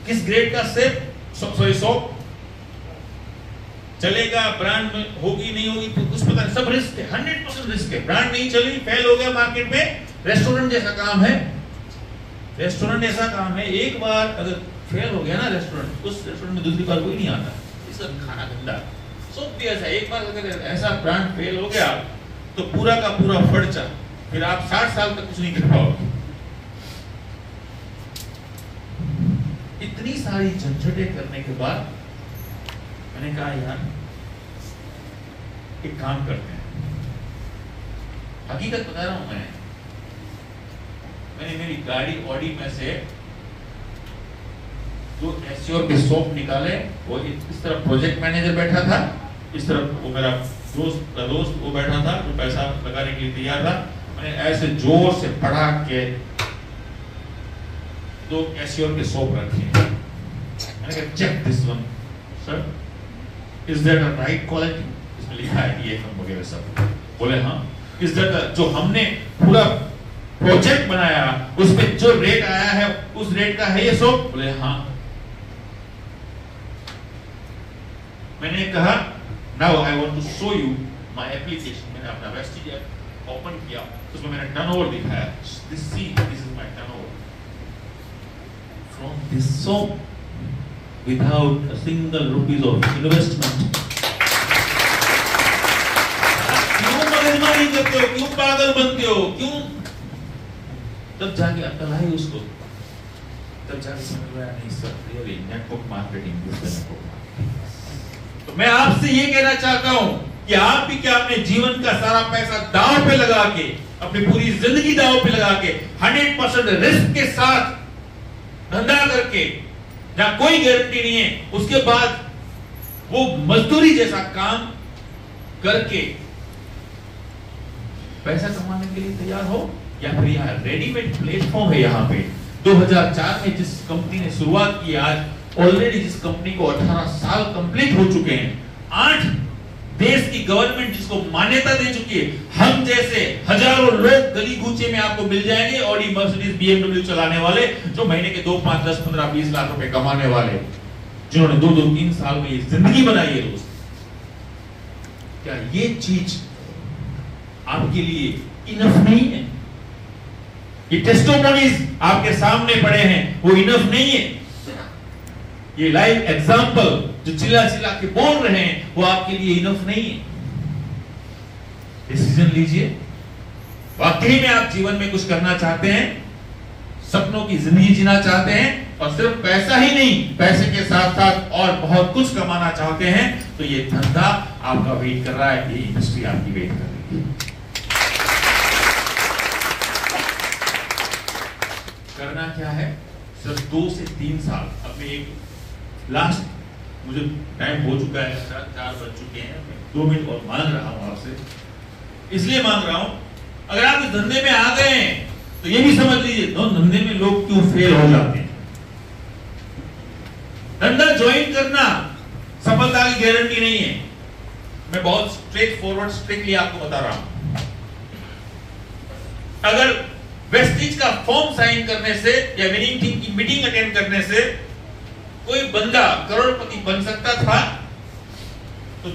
किस ग्रेड का सोप चलेगा, ब्रांड में होगी नहीं होगी तो कुछ पता नहीं, सब रिस्क है, 100% रिस्क है। ब्रांड नहीं चली, फेल हो गया मार्केट में, रेस्टोरेंट जैसा काम है। रेस्टोरेंट ऐसा काम है, एक बार अगर फेल हो गया ना रेस्टोरेंट, उस रेस्टोरेंट में दूसरी बार कोई नहीं आता, इसका खाना गंदा। सोप भी ऐसा, एक बार अगर ऐसा ब्रांड फेल हो गया तो पूरा का पूरा फर्चा, फिर आप 60 साल तक कुछ नहीं कर पाओगे। इतनी सारी झंझटें करने के बाद मैंने कहा यार एक काम करते हैं। हकीकत बता रहा हूं मैंने मेरी गाड़ी ऑडी में से 2 एसयोर के सोप निकाले। वो इस तरफ प्रोजेक्ट मैनेजर बैठा था, इस तरफ वो मेरा दोस्त वो बैठा था जो पैसा लगाने के लिए तैयार था। मैंने ऐसे जोर से पढ़ा के 2 एसयोर के सोप रखे। मैंने कहा check this one sir, is that a right quality? इसमें लिखा है ये हम वगैरह सब। बोले हाँ। इज दैट जो हमने पूरा प्रोजेक्ट बनाया उसमें जो रेट आया है उस रेट का है ये सोप? बोले हाँ। मैंने कहा now I want to show you my application. मैंने अपना वेस्टिज ऐप ओपन किया, उसमें मैंने टर्नओवर दिखाया। This is my turnover from this soap without a single rupees of investment। क्यों मगजमारी करते हो, क्यों पागल बनते हो, क्यों? तब जाके अकल आई उसको, तब जाके समझ में आया नहीं सर, रियली नेटवर्क मार्केटिंग। तो मैं आपसे ये कहना चाहता हूं कि आप भी क्या अपने जीवन का सारा पैसा दांव पे लगा के, अपनी पूरी जिंदगी दांव पे लगा के 100% रिस्क के साथ धंधा करके जहां कोई गारंटी नहीं है, उसके बाद वो मजदूरी जैसा काम करके पैसा कमाने के लिए तैयार हो, या फिर यहाँ रेडीमेड प्लेटफॉर्म है। यहाँ पे 2004 में जिस कंपनी ने शुरुआत की, आज ऑलरेडी जिस कंपनी को 18 साल कंप्लीट हो चुके हैं, 8 देश की गवर्नमेंट जिसको मान्यता दे चुकी है, हम जैसे हजारों लोग गली कूचे में आपको मिल जाएंगे, ऑडी, मर्सिडीज, BMW चलाने वाले, जो महीने के 2, 5, 10, 15, 20 लाख रुपए कमाने वाले, जिन्होंने 2, 3 साल में ये जिंदगी बनाई है दोस्त। क्या ये चीज आपके लिए इनफ नहीं है? ये टेस्टिमोनीज आपके सामने पड़े हैं, वो इनफ नहीं है? ये लाइव एग्जाम्पल जो चिल्ला चिल्ला के बोल रहे हैं, वो आपके लिए इनफ नहीं है? डिसीजन लीजिए। वाकई में आप जीवन में कुछ करना चाहते हैं, सपनों की जिंदगी जीना चाहते हैं, और सिर्फ पैसा ही नहीं, पैसे के साथ साथ और बहुत कुछ कमाना चाहते हैं, तो ये धंधा आपका वेट कर रहा है, ये इंडस्ट्री आपकी वेट कर रही है। करना क्या है? सिर्फ 2 से 3 साल। अब मैं एक लास्ट, मुझे टाइम हो चुका है, 4 बज चुके हैं, 2 मिनट और मांग रहा हूं आपसे। इसलिए मांग रहा हूं, अगर आप इस धंधे में आ गए हैं तो ये भी समझ लीजिए, धंधे में लोग क्यों फेल हो जाते हैं। धंधा ज्वाइन करना सफलता की गारंटी नहीं है। मैं बहुत स्ट्रेट फॉरवर्ड स्ट्रिक्टली आपको बता रहा हूं। अगर वेस्टिज का फॉर्म साइन करने से या विनिंग टीम की मीटिंग अटेंड करने से कोई बंदा करोड़पति बन सकता था, तो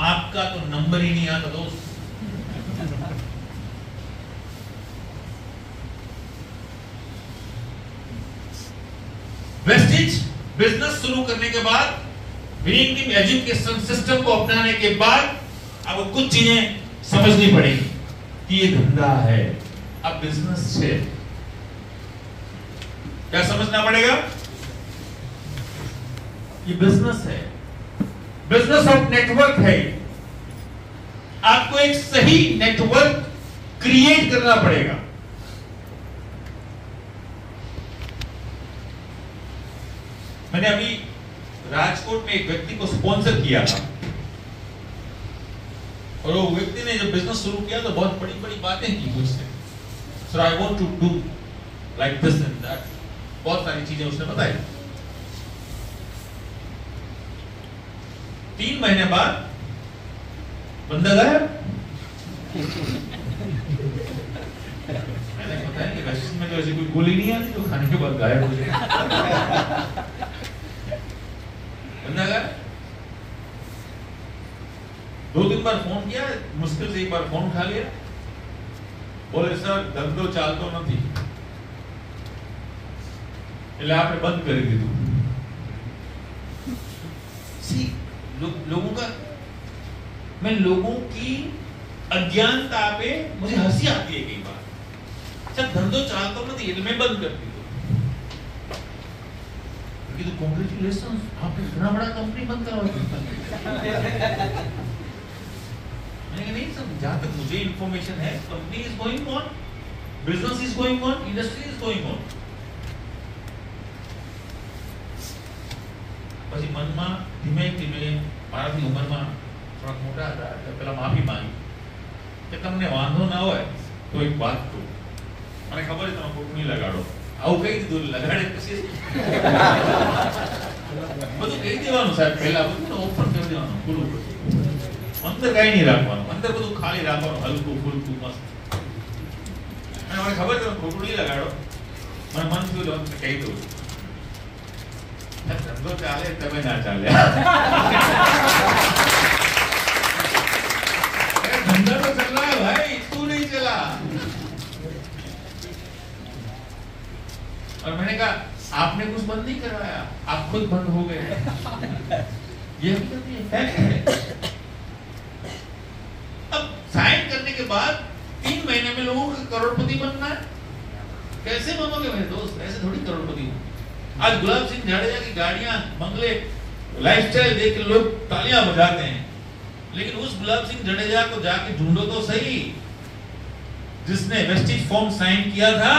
आपका तो नंबर ही नहीं आता दोस्त। वेस्टिज बिजनेस शुरू करने के बाद, विनिंग टीम एजुकेशन सिस्टम को अपनाने के बाद, आपको कुछ चीजें समझनी पड़ेगी कि ये धंधा है, अब बिजनेस है। क्या समझना पड़ेगा? ये बिजनेस है, बिजनेस ऑफ नेटवर्क है। आपको एक सही नेटवर्क क्रिएट करना पड़ेगा। मैंने अभी राजकोट में एक व्यक्ति को स्पॉन्सर किया था, और वो व्यक्ति ने जब बिजनेस शुरू किया तो बहुत बड़ी बड़ी बातें की मुझसे। Sir I want to do like this and that, बहुत सारी चीजें उसने बताई। 3 महीने बाद बंदा गायब। मैंने बताया कि रेस्टोरेंट में तो ऐसी कोई गोली नहीं आती जो खाने के बाद गायब हो जाए। बंदा गायब। 2-3 बार फोन किया, मुश्किल से एक बार फोन उठा लिया, बोले सर धंधो चालतो नहीं, એટલે આપણે બંધ કરી દીધું। लोगों का, मैं लोगों की अज्ञानता पे मुझे हंसी आती है कई बार। अच्छा धंधो चालतो नहीं એટલે मैं बंद कर દીધું। तो कांग्रेचुलेशन, आपने इतना बड़ा कंपनी बंद करवा दी। मैंने नहीं सब, जहां तक मुझे इंफॉर्मेशन है, company is going on, business is going on, industry is going on. પછી મનમાં ધીમે ધીમે મારાથી ઉંમરમાં થોડા મોટા હતા એટલે પેલા માફી માંગી કે તમને વાંધો ના હોય તો એક વાત કહું, મને ખબર છે તમે ખોટું નહીં લગાડો, આવું કહી દીધું, લગાડે પછી બધું કહી દેવાનું સાહેબ, પહેલા બધું ઓપન કરી દેવાનું, ખુલ્લું અંદર કઈ નહીં રાખવાનું, અંદર બધું ખાલી રાખવાનું, હલકું ફૂલકું મસ્ત। અને મને ખબર છે તમે ખોટું નહીં લગાડો, મને મન થયું કહી દઉં, ધંધો ચાલે તમે ના ચાલે। धंधा तो चल रहा है भाई, तू नहीं चला। और मैंने कहा आपने कुछ बंद नहीं करवाया, आप खुद बंद हो गए। ये फैक्ट है। अब साइन करने के बाद 3 महीने में लोगों का करोड़पति बनना है, कैसे बनोगे मेरे दोस्त? ऐसे थोड़ी करोड़पति हो। आज गुलाब सिंह जाडेजा की गाड़ियां, बंगले, लाइफस्टाइल देख के लोग तालियां बजाते हैं, लेकिन उस गुलाब सिंह जाडेजा को जाके ढूंढो तो सही जिसने वेस्टिज फॉर्म साइन किया था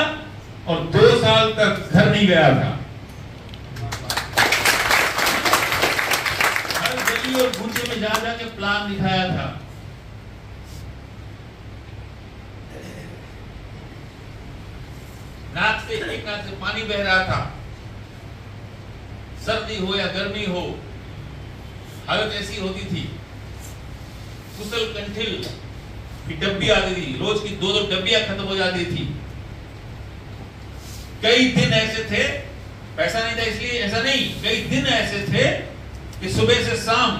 और 2 साल तक घर नहीं गया था। गली और कूचे में जा जाके प्लान दिखाया था। नाक से एक नाक से पानी बह रहा था, सर्दी हो या गर्मी हो, हालत ऐसी होती थी। कुशल कंठिल की डब्बी आती थी, रोज की 2-2 डब्बियां खत्म हो जाती थी। कई दिन ऐसे थे, पैसा नहीं था इसलिए ऐसा नहीं, कई दिन ऐसे थे कि सुबह से शाम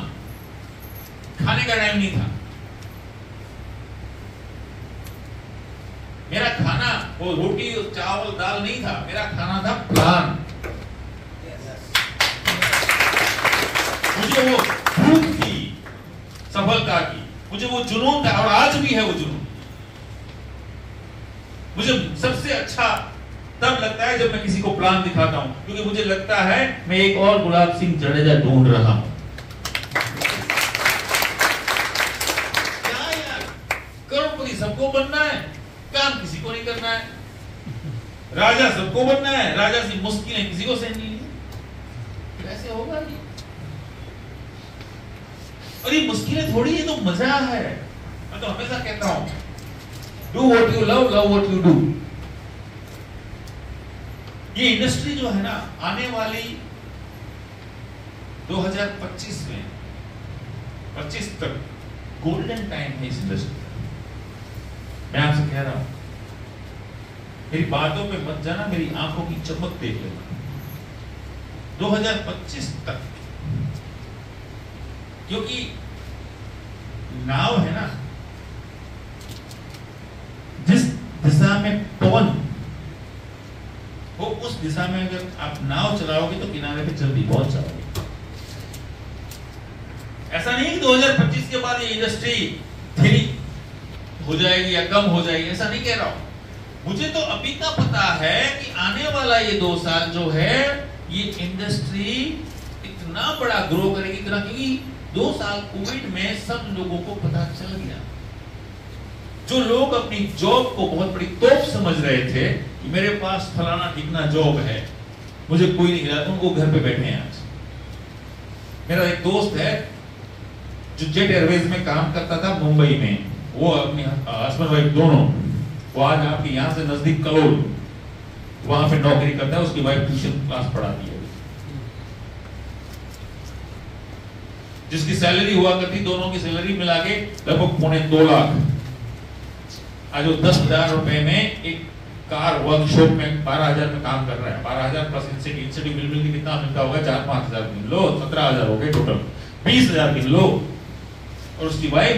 खाने का टाइम नहीं था। मेरा खाना वो रोटी चावल दाल नहीं था, मेरा खाना था प्लान। मुझे वो भूख थी सफलता की, मुझे वो जुनून था और आज भी है वो जुनून। मुझे सबसे अच्छा तब लगता है जब मैं किसी को प्लान दिखाता हूं, क्योंकि मुझे लगता है मैं एक और गुलाब सिंह जडेजा ढूंढ रहा हूं। क्या यार, करोड़पति सबको बनना है, काम किसी को नहीं करना है। राजा सबको बनना है, राजा से मुश्किलें किसी को सहनी नहीं। कैसे होगा ये? और ये मुश्किलें थोड़ी, ये तो मजा है। मैं तो हमेशा कहता हूं, do what you love, love what you do. ये इंडस्ट्री जो है ना, आने वाली 2025 में 25 तक गोल्डन टाइम है इस इंडस्ट्री का। मैं आपसे कह रहा हूं, मेरी बातों पे मत जाना, मेरी आंखों की चमक देख लेना। 2025 तक, क्योंकि नाव है ना, जिस दिशा में पवन वो, उस दिशा में अगर आप नाव चलाओगे तो किनारे पे जल्दी पहुंच जाओगे। ऐसा नहीं कि 2025 के बाद ये इंडस्ट्री धीरी हो जाएगी या कम हो जाएगी, ऐसा नहीं कह रहा हूं। मुझे तो अभी का पता है कि आने वाला ये 2 साल जो है, ये इंडस्ट्री इतना बड़ा ग्रो करेगी, इतना, क्योंकि 2 साल कोविड में सब लोगों को पता चल गया। जो लोग अपनी जॉब को बहुत बड़ी तोप समझ रहे थे कि मेरे पास फलाना ठिकाना जॉब है, मुझे कोई नहीं मिला, उनको घर पे बैठे हैं आज। मेरा एक दोस्त है जो जेट एयरवेज में काम करता था मुंबई में, वो अपनी हस्बैंड वाइफ दोनों, वो आज आपके यहाँ से नजदीक कलोल वहां पे नौकरी करता है। उसकी वाइफ ट्यूशन क्लास पढ़ाती है। जिसकी सैलरी हुआ करती, दोनों की सैलरी मिला के लगभग 2.25 लाख। आज वो 10,000 रुपए में एक कार वर्कशॉप में 12,000 में काम कर रहा है। 12,000 प्लस इंसेंटिव मिल के कितना मिलता होगा? 4-5 हजार गिन लो, 17,000 हो गए टोटल, 20,000 गिन लो। और उसकी वाइफ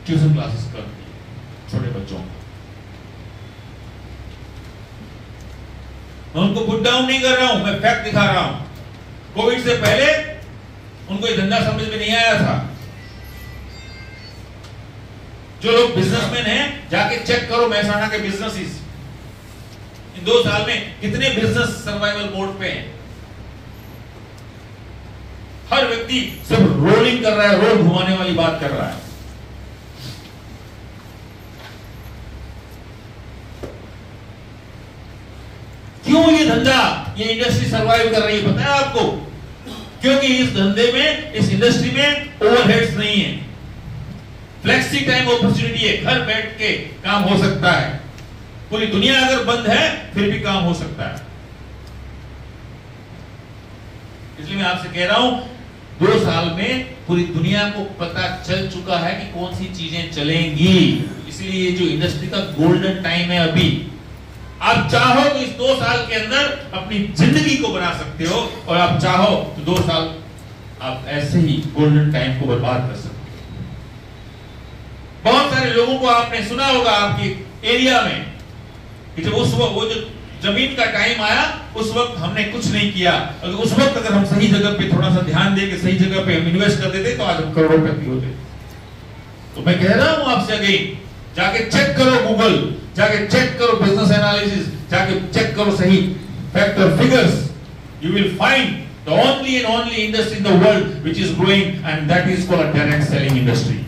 ट्यूशन क्लासेस करती है छोटे बच्चों को। मैं उनको पुट डाउन नहीं कर रहा हूं, मैं फैक्ट दिखा रहा हूं। कोविड से पहले उनको ये धंधा समझ में नहीं आया था। जो लोग बिजनेसमैन हैं, जाके चेक करो महसाणा के बिजनेसेस। इन 2 साल में कितने बिजनेस सर्वाइवल मोड पे हैं। हर व्यक्ति सिर्फ रोलिंग कर रहा है, रोल घुमाने वाली बात कर रहा है। क्यों ये धंधा, ये इंडस्ट्री सर्वाइव कर रही है पता है आपको? क्योंकि इस धंधे में, इस इंडस्ट्री में ओवरहेड्स नहीं है, फ्लेक्सी टाइम अपॉर्चुनिटी है, घर बैठ के काम हो सकता है। पूरी दुनिया अगर बंद है फिर भी काम हो सकता है। इसलिए मैं आपसे कह रहा हूं, 2 साल में पूरी दुनिया को पता चल चुका है कि कौन सी चीजें चलेंगी। इसलिए ये जो इंडस्ट्री का गोल्डन टाइम है अभी, आप चाहो तो इस 2 साल के अंदर अपनी जिंदगी को बना सकते हो, और आप चाहो तो 2 साल आप ऐसे ही गोल्डन टाइम को बर्बाद कर सकते हो। बहुत सारे लोगों को आपने सुना होगा आपके एरिया में कि जब उस वक्त वो जो जमीन का टाइम आया, उस वक्त हमने कुछ नहीं किया। अगर उस वक्त अगर हम सही जगह पे थोड़ा सा ध्यान देके सही जगह पे हम इन्वेस्ट कर देते तो आज हम करोड़पति होते। तो मैं कह रहा हूं आपसे अगेन, जाके चेक करो गूगल, जाके चेक करो बिजनेस एनालिसिस, जाके चेक करो सही फैक्ट और figures. You will find the only and only industry in the world which is growing, and that is called a direct selling industry.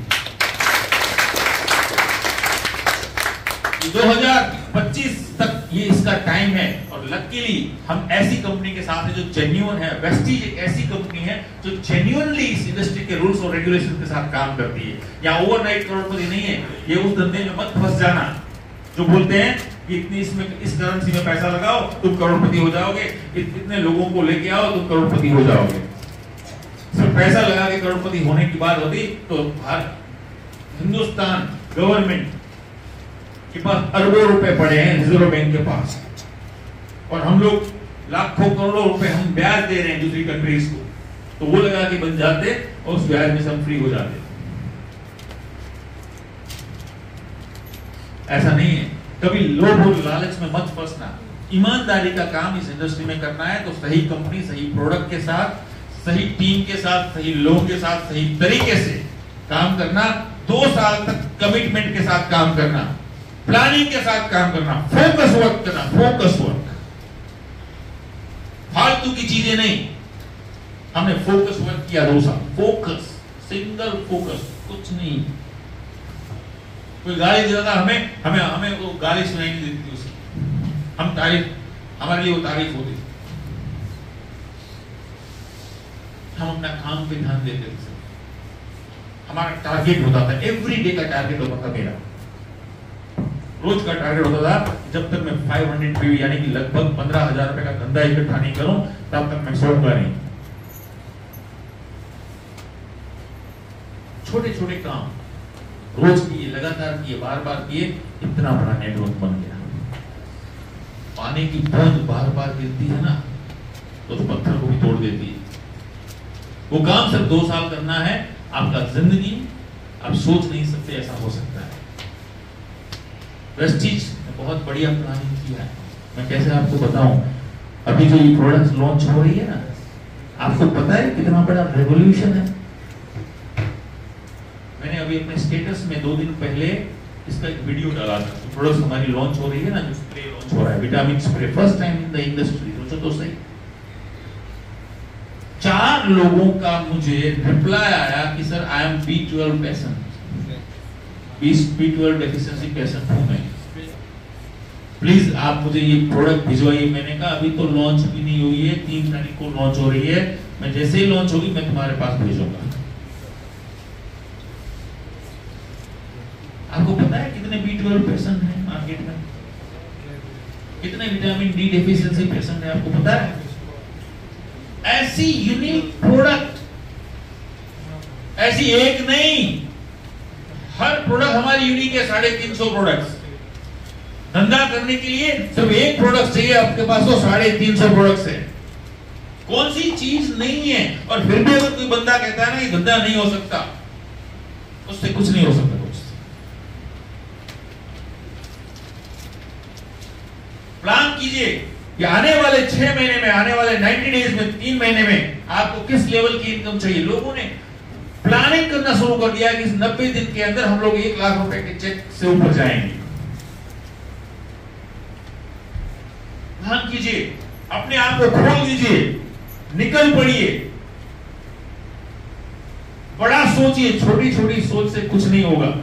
2025 तक ये इसका टाइम है। और लकीली हम ऐसी कंपनी के साथ है जो जेन्युइन है। वेस्टीज एक ऐसी कंपनी है जो जेन्युइनली इस इंडस्ट्री के रूल्स और रेगुलेशन के साथ काम करती है। या ओवरनाइट करोड़पति नहीं है। ये उस धंधे में मत फंस जाना जो बोलते हैं कि इतनी इसमें इस करेंसी में पैसा लगाओ तुम करोड़पति हो जाओगे, इतने लोगों को लेके आओ तुम करोड़पति हो जाओगे। सिर्फ पैसा लगा के करोड़पति होने की बात होती तो हिंदुस्तान गवर्नमेंट के पास अरबों रुपए पड़े हैं रिजर्व बैंक के पास, और हम लोग लाखों करोड़ों रुपए हम ब्याज दे रहे हैं दूसरी कंट्रीज को, तो वो लगा के बन जाते और उस ब्याज में से हम फ्री हो जाते। ऐसा नहीं है। कभी लोभ और लालच में मत फंसना। ईमानदारी का काम इस इंडस्ट्री में करना है तो सही कंपनी, सही प्रोडक्ट के साथ, सही टीम के साथ, सही लोगों के साथ, सही तरीके से काम करना, 2 साल तक कमिटमेंट के साथ काम करना, प्लानिंग के साथ काम करना, फोकस वर्क करना, फोकस वर्क, फालतू की चीजें नहीं। हमने फोकस वर्क किया 2 साल, फोकस, सिंगल फोकस, कुछ नहीं। कोई गाली देता था हमें वो गाली सुनाई नहीं देती थी उसकी, हम तारीफ, हमारे लिए वो तारीफ होती। हम अपना काम पे ध्यान देते थे। हमारा टारगेट होता था, एवरी डे का टारगेट होता था मेरा, रोज का टारगेट होता था जब तक मैं 500 PV यानी कि लगभग 15,000 रुपए का धंधा इकट्ठा नहीं करूं तब तक मैं सोऊंगा नहीं। छोटे छोटे काम रोज किए, लगातार किए, बार बार किए, इतना बड़ा नेटवर्क बन गया। पानी की बूंद बार बार गिरती है ना तो पत्थर को भी तोड़ देती है। वो काम सिर्फ 2 साल करना है, आपका जिंदगी आप सोच नहीं सकते ऐसा हो सकता है। वेस्टीज ने बहुत बढ़िया प्लानिंग किया है। मैं कैसे आपको बताऊं, अभी जो ये प्रोडक्ट्स लॉन्च हो रही है ना, आपको पता है कितना बड़ा रेवोल्यूशन है। मैंने अभी अपने स्टेटस में 2 दिन पहले इसका एक वीडियो डाला था। तो प्रोडक्ट्स हमारी लॉन्च हो रही है ना, जो स्प्रे लॉन्च हो रहा है, vitamin spray, first time in the industry. सोचो तो सही, 4 लोगों का मुझे रिप्लाई आया कि sir I am B12 patient, B12 deficiency patient हूं मैं, प्लीज आप मुझे ये प्रोडक्ट भिजवाइए। मैंने कहा अभी तो लॉन्च भी नहीं हुई है, 3 तारीख को लॉन्च हो रही है, मैं जैसे ही लॉन्च होगी मैं तुम्हारे पास भेजूंगा। आपको पता है कितने B12 पेशेंट हैं मार्केट में, कितने विटामिन D डेफिशिएंसी पेशेंट हैं, आपको पता है? ऐसी यूनिक प्रोडक्ट, ऐसी एक नहीं, हर प्रोडक्ट हमारी यूनिक है। 350 प्रोडक्ट्स धंधा करने के लिए सिर्फ एक प्रोडक्ट चाहिए, आपके पास तो 350 प्रोडक्ट्स है। कौन सी चीज नहीं है? और फिर भी अगर कोई बंदा कहता है ना ये धंधा नहीं हो सकता, उससे कुछ नहीं हो सकता। प्लान कीजिए कि आने वाले 6 महीने में, आने वाले 90 डेज में, 3 महीने में आपको किस लेवल की इनकम चाहिए। लोगों ने प्लानिंग करना शुरू कर दिया कि इस 90 दिन के अंदर हम लोग 1 लाख रुपए के चेक से ऊपर जाएंगे। प्लान कीजिए, अपने आप को खोल दीजिए, निकल पड़िए, बड़ा सोचिए, छोटी छोटी सोच से कुछ नहीं होगा।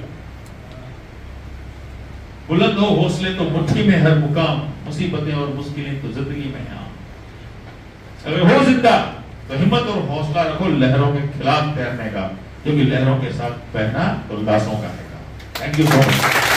बुलंद हो हौसले तो मुट्ठी में हर मुकाम, मुसीबतें और मुश्किलें तो जिंदगी में हैं। अगर हो जिंदा तो हिम्मत और हौसला रखो लहरों के खिलाफ तैरने का, क्योंकि लहरों के साथ बहना उल्लासों का है। Thank you so much.